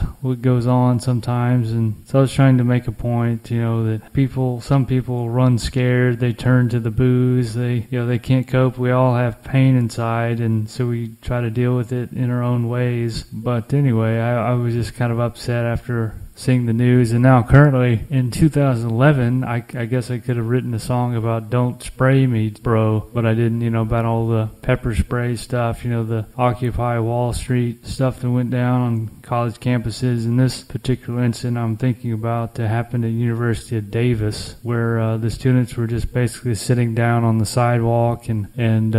on sometimes. And so I was trying to make a point, that some people run scared, they turn to the booze, they can't cope. We all have pain inside, and so we try to deal with it in our own ways. But anyway, I was just kind of upset after seeing the news. And now currently in 2011, I guess I could have written a song about don't spray me, bro, but I didn't, about all the pepper spray stuff, the Occupy Wall Street stuff that went down on college campuses. And this particular incident I'm thinking about happened at University of Davis, where the students were just basically sitting down on the sidewalk and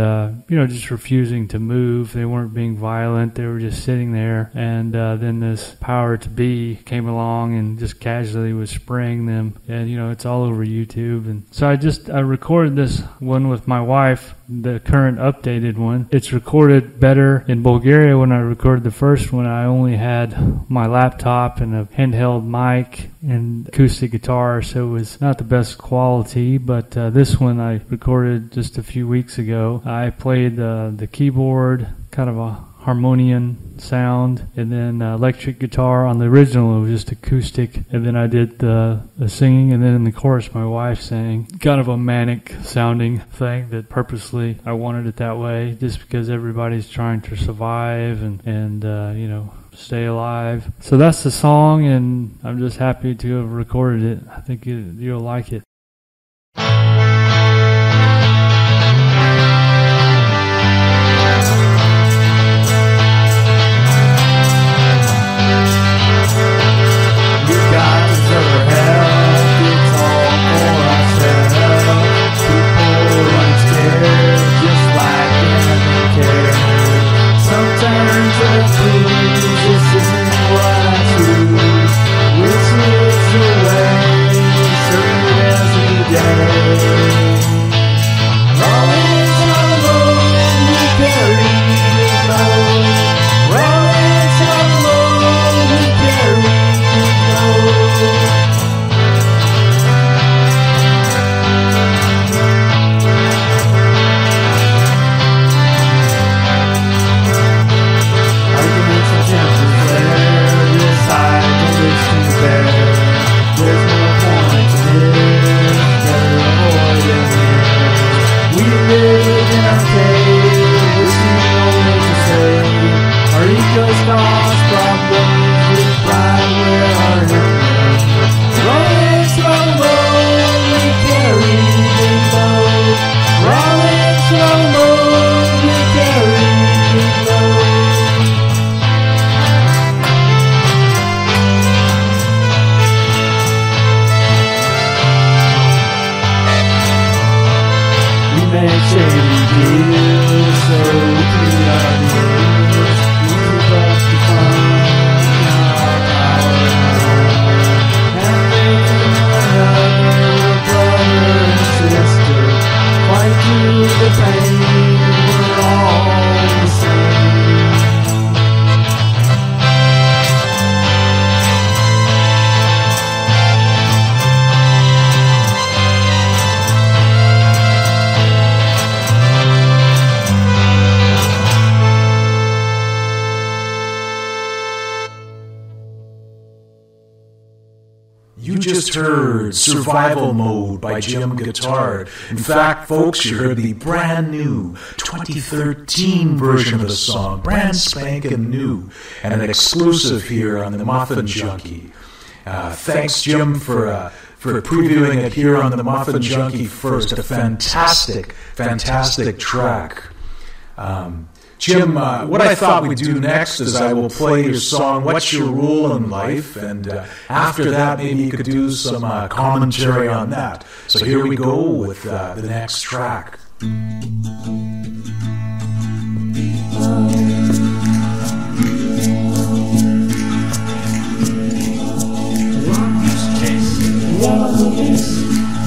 just refusing to move. They weren't being violent, they were just sitting there. And then this power to be came along song and just casually was spraying them. And, you know, it's all over YouTube. And so I recorded this one with my wife, the current updated one. It's recorded better in Bulgaria. When I recorded the first one, I only had my laptop and a handheld mic and acoustic guitar, so it was not the best quality. But this one I recorded just a few weeks ago. I played the keyboard, kind of a harmonium sound, and then electric guitar. On the original, it was just acoustic, and then I did the singing, and then in the chorus my wife sang. Kind of a manic sounding thing that purposely I wanted it that way, just because everybody's trying to survive and you know, stay alive. So that's the song, and I'm just happy to have recorded it. I think you'll like it. Heard Survival Mode by Jim Guittard. In fact, folks, you heard the brand new 2013 version of the song, brand spanking new, and an exclusive here on the Muffin Junkee. Thanks, Jim, for previewing it here on the Muffin Junkee first. A fantastic track. Jim, what I thought we'd do next is I will play your song, What's Your Rule in Life? And after that, maybe you could do some commentary on that. So here we go with the next track.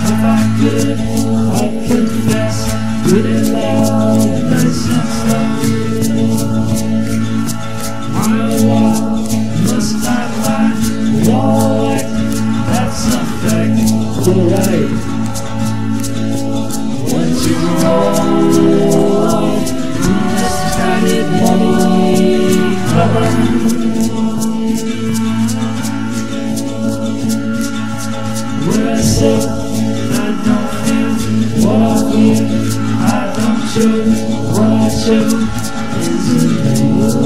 If I could, I'd confess, good and loud, nice and slow. My wall must not lie, wall like that's a fact, alright. Once you roll, you just got it money covered. Where I sit, I don't feel what I feel. I don't show what I show. Is it real?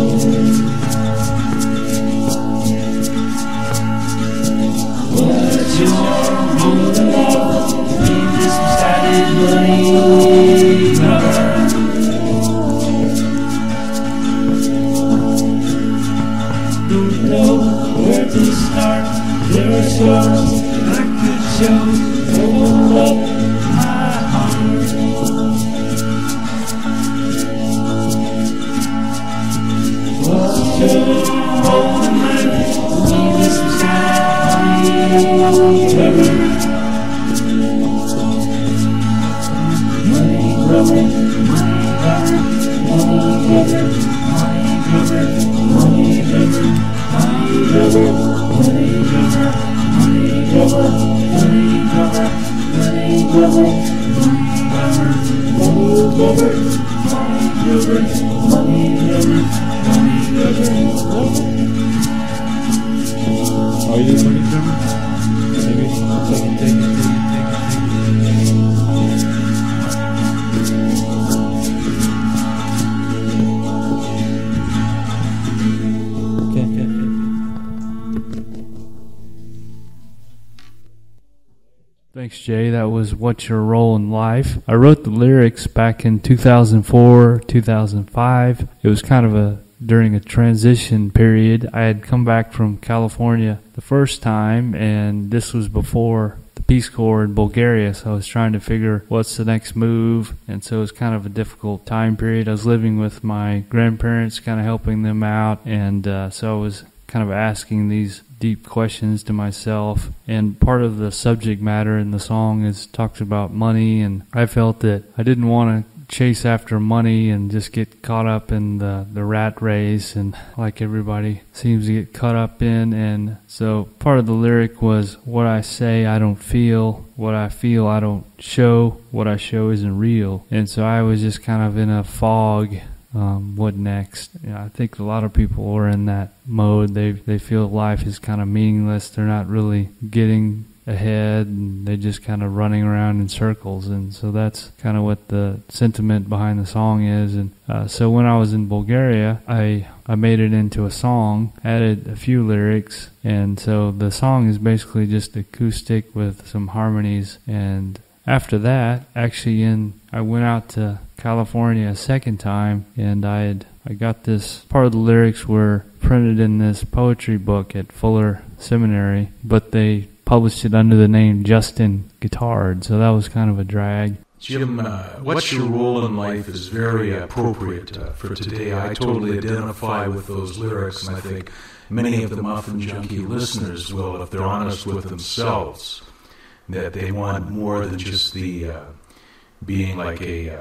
What's your rule of love? Leave this misguided money covered. Don't know where to start. There are scars I could show. Open up my heart. What's your role in life? Leave this beside Are you the money drummer? Maybe take it. Thanks, Jay. That was What's Your Role in Life. I wrote the lyrics back in 2004, 2005. It was kind of during a transition period. I had come back from California the first time, and this was before the Peace Corps in Bulgaria, so I was trying to figure what's the next move, and so it was kind of a difficult time period. I was living with my grandparents, kind of helping them out, and so I was kind of asking these deep questions to myself, and part of the subject matter in the song is talks about money, and I felt that I didn't want to chase after money and just get caught up in the rat race, and like everybody seems to get caught up in. And so part of the lyric was, what I say I don't feel, what I feel I don't show, what I show isn't real. And so I was just kind of in a fog. What next? I think a lot of people are in that mode. They feel life is kind of meaningless. They're not really getting ahead, and they're just kind of running around in circles. And so that's kind of what the sentiment behind the song is. And so when I was in Bulgaria, I made it into a song, added a few lyrics, and so the song is basically just acoustic with some harmonies. And after that, actually, I went out to California a second time, and I got this, part of the lyrics were printed in this poetry book at Fuller Seminary, but they published it under the name Musician Guittard, so that was kind of a drag. Jim, What's Your Role in Life is very appropriate for today. I totally identify with those lyrics, and I think many of the Muffin Junkee listeners will, if they're honest with themselves, that they want more than just the being like a,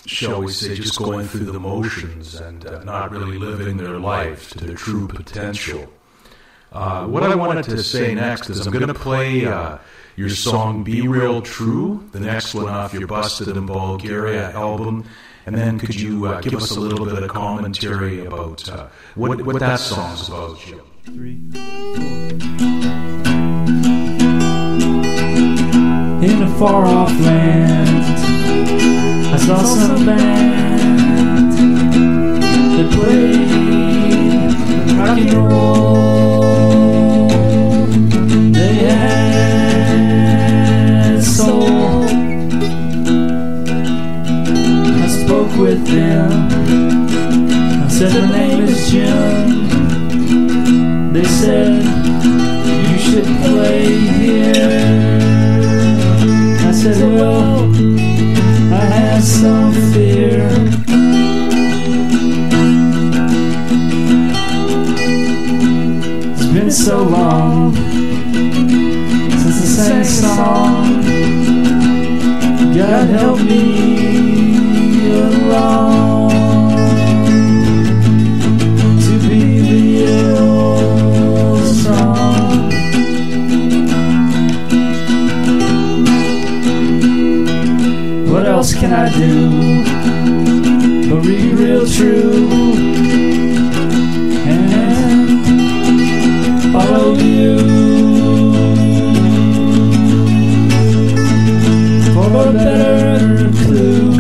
shall we say, just going through the motions and not really living their life to their true potential. What I wanted to say next is I'm going to play your song Be Real True, the next one off your Busted in Bulgaria album, and then could you give us a little bit of commentary about what that song's about, Jim? 3, 4. In a far-off land, I saw some band that played rock and roll. They had soul. I spoke with them. I said, the name is Jim. They said, you should play here. I said, well, I have some fear. It's been so long since I sang a song. God help me along to be real strong. What else can I do but be real true and follow you for a better clue?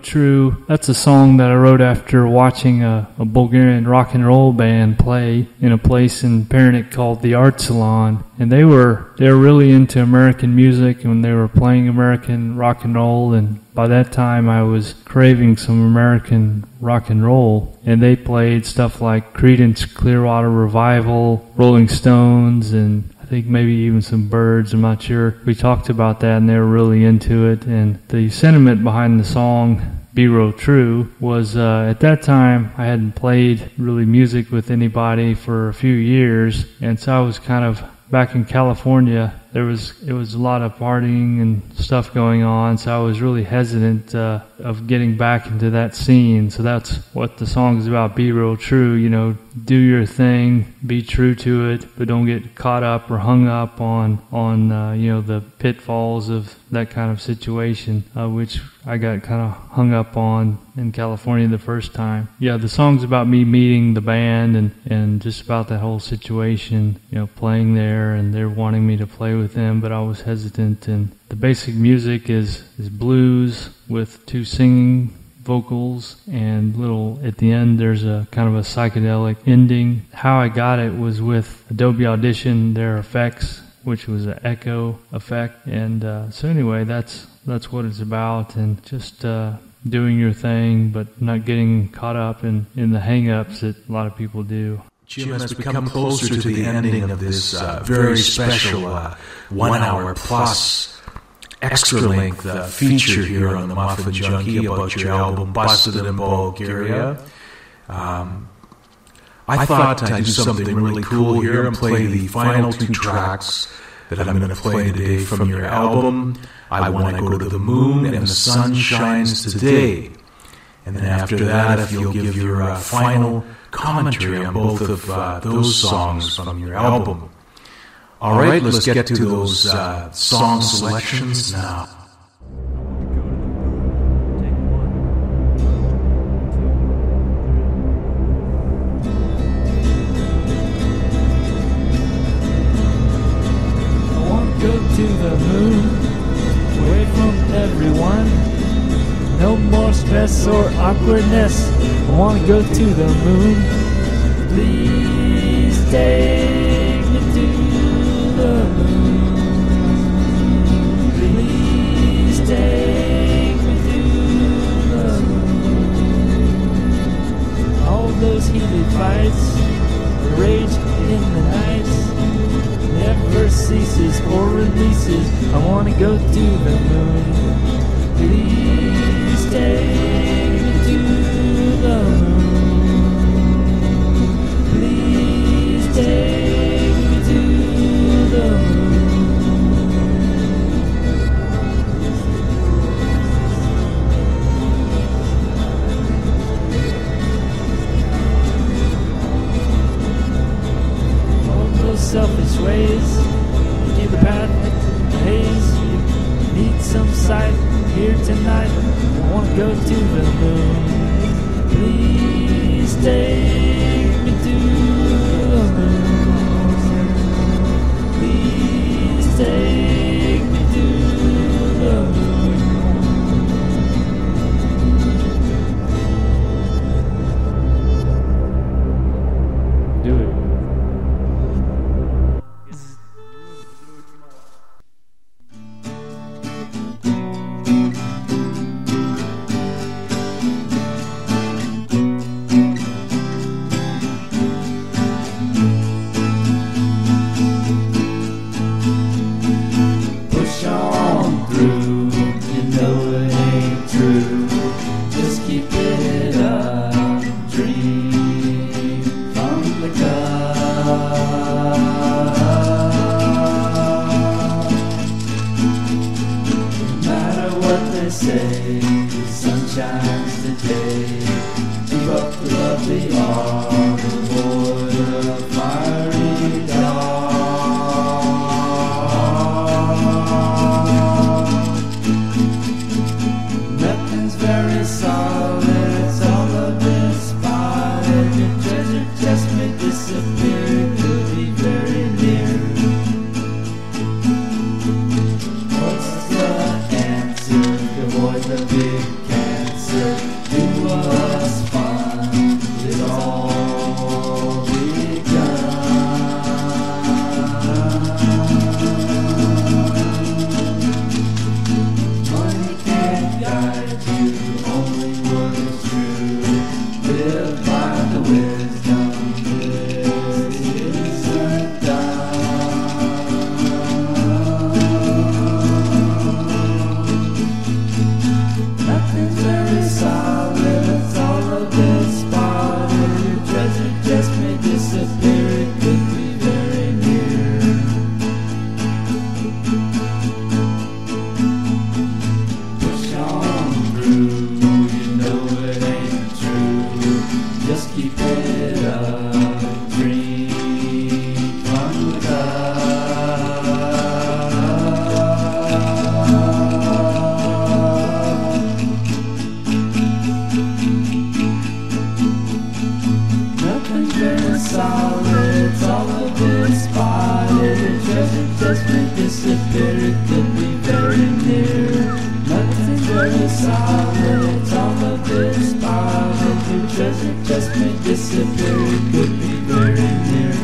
True. That's a song that I wrote after watching a Bulgarian rock and roll band play in a place in Pernik called the Art Salon. And they were really into American music, and they were playing American rock and roll, and by that time I was craving some American rock and roll, and they played stuff like Creedence Clearwater Revival, Rolling Stones, and I think maybe even some Birds, I'm not sure. We talked about that, and they were really into it. And the sentiment behind the song, Be Real True, was at that time I hadn't played really music with anybody for a few years, and so I was kind of back in California. It was a lot of partying and stuff going on, so I was really hesitant of getting back into that scene. So that's what the song is about, Be Real True. You know, do your thing, be true to it, but don't get caught up or hung up on you know, the pitfalls of that kind of situation, which I got kind of hung up on in California the first time. Yeah, the song's about me meeting the band and just about that whole situation, you know, playing there, and they're wanting me to play with them, but I was hesitant. And the basic music is blues with 2 singing vocals, and at the end there's a kind of a psychedelic ending. How I got it was with Adobe Audition, their effects, which was an echo effect. And so anyway, that's what it's about, and just doing your thing, but not getting caught up in the hang-ups that a lot of people do. Jim, as we come closer to the ending of this very special 1 hour plus extra length feature here on the Muffin Junkee about your album Busted in Bulgaria, I thought I'd do something really cool here and play the final 2 tracks that I'm going to play today from your album, I Want to Go to the Moon and The Sun Shines Today. And then after that, if you'll give your final commentary on both of those songs from your album. All right, let's get to those song selections now. I want to go to the moon, away from everyone. No more stress or awkwardness. I want to go to the moon. Please take me to the moon. Please take me to the moon. All those heated fights, the rage in the nights, never ceases or releases. I want to go to the moon. Please take me to the moon. Please take me to the moon. All those selfish ways, keep the path in the haze. You need some sight here tonight. I want to go to the moon. Please take me to the moon. Please take me to the moon. Do it. What's the answer? Avoid the big cancer. find the wisdom is nothing's very solid, it's all a bit spotted. Your treasure just may disappear, it could be very near. Push on through, you know it ain't true. Just keep it up, dream, run with nothing's very solid, it's all a bit spotted. Treasure just may disappear, it could be very near. Nothing's very solid, it's all a bit spotted. Your treasure just may disappear, it could be very near.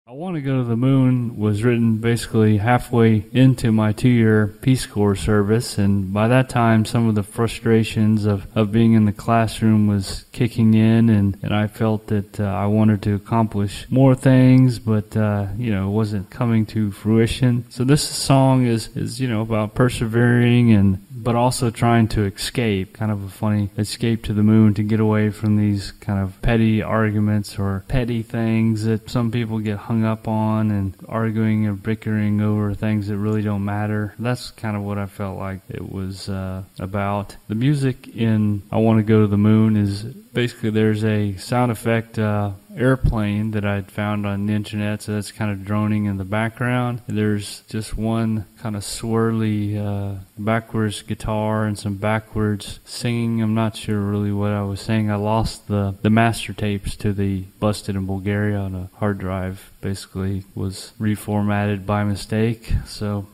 I Want to Go to the Moon was written basically halfway into my 2-year Peace Corps service, and by that time some of the frustrations of being in the classroom was kicking in, and I felt that I wanted to accomplish more things, but it wasn't coming to fruition. So this song is about persevering but also trying to escape, kind of a funny escape to the moon, to get away from these kind of petty arguments or petty things that some people get hung up on, and arguing or bickering over things that really don't matter. That's kind of what I felt like it was about. The music in I Want to Go to the Moon is basically, there's a sound effect airplane that I'd found on the internet, so that's kind of droning in the background. There's just one kind of swirly backwards guitar and some backwards singing. I'm not sure really what I was saying. I lost the master tapes to the Busted in Bulgaria on a hard drive. Basically was reformatted by mistake.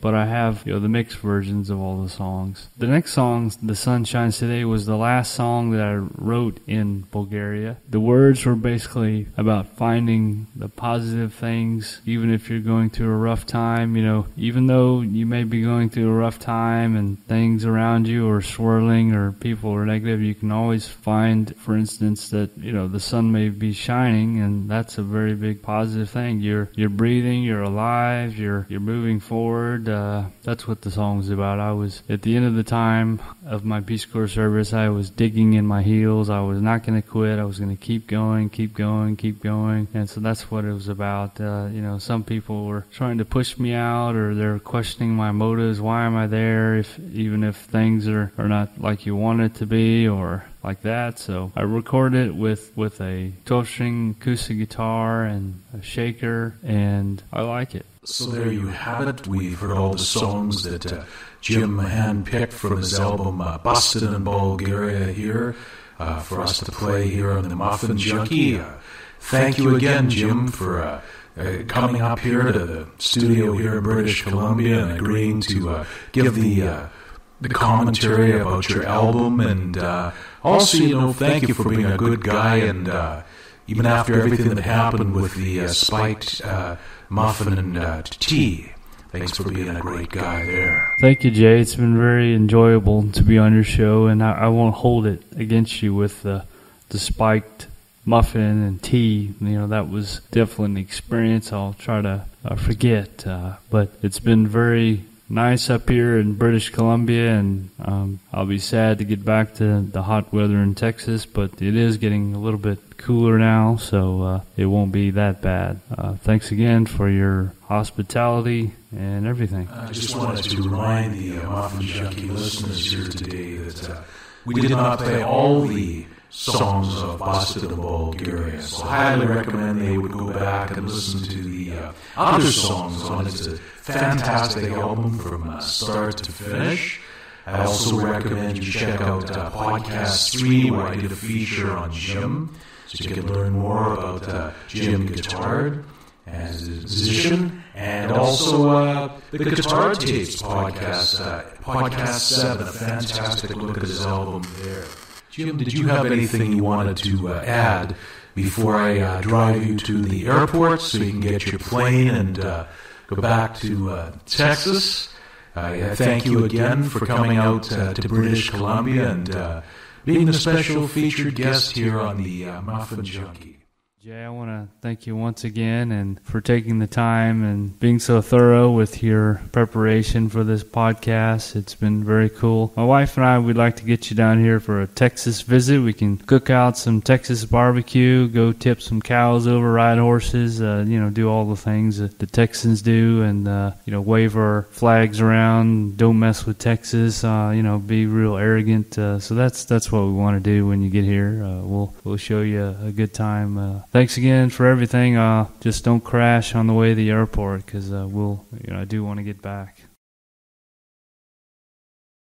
But I have the mixed versions of all the songs. The next song, The Sun Shines Today, was the last song that I wrote in Bulgaria. The words were basically about finding the positive things, even if you're going through a rough time. Even though you may be going through a rough time and things around you are swirling or people are negative, you can always find, for instance, that the sun may be shining, and that's a very big positive thing. You're breathing, you're alive, you're moving forward. That's what the song's about. I was at the end of the time of my Peace Corps service, I was digging in my heels. I was not going to quit. I was going to keep going. And so that's what it was about. Some people were trying to push me out, or they're questioning my motives. Why am I there even if things are not like you want it to be, or like that? So I recorded it with a 12-string acoustic guitar and a shaker, and I like it. So there you have it. We've heard all the songs that Jim handpicked from his album Busted in Bulgaria here for us to play here on the Muffin Junkee. Thank you again, Jim, for coming up here to the studio here in British Columbia and agreeing to give the commentary about your album, and also, thank you for being a good guy, and even after everything that happened with the spiked muffin and tea, thanks for being a great guy there. Thank you, Jay. It's been very enjoyable to be on your show, and I won't hold it against you with the spiked muffin and tea. That was definitely an experience I'll try to forget, but it's been very nice up here in British Columbia, and I'll be sad to get back to the hot weather in Texas, but it is getting a little bit cooler now, so it won't be that bad. Thanks again for your hospitality and everything. I just wanted to remind the Muffin Junkee listeners here today that we did not play all the songs of Busted in Bulgaria, so I highly recommend they would go back and listen to the other songs on it. It's a fantastic album from start to finish, I also recommend you check out Podcast 3, where I did a feature on Jim, so you can learn more about Jim Guittard as a musician, and also the Guitar Tapes podcast, Podcast 7, a fantastic look at his album there. Jim, did you have anything you wanted to add before I drive you to the airport so you can get your plane and go back to Texas? I thank you again for coming out to British Columbia and being the special featured guest here on the Muffin Junkee. Jay, I want to thank you once again and for taking the time and being so thorough with your preparation for this podcast. It's been very cool. My wife and I would like to get you down here for a Texas visit. We can cook out some Texas barbecue, go tip some cows over, ride horses, do all the things that the Texans do, and wave our flags around, don't mess with Texas, be real arrogant. So that's what we want to do when you get here. We'll show you a good time. Thanks again for everything. Just don't crash on the way to the airport, because I do want to get back.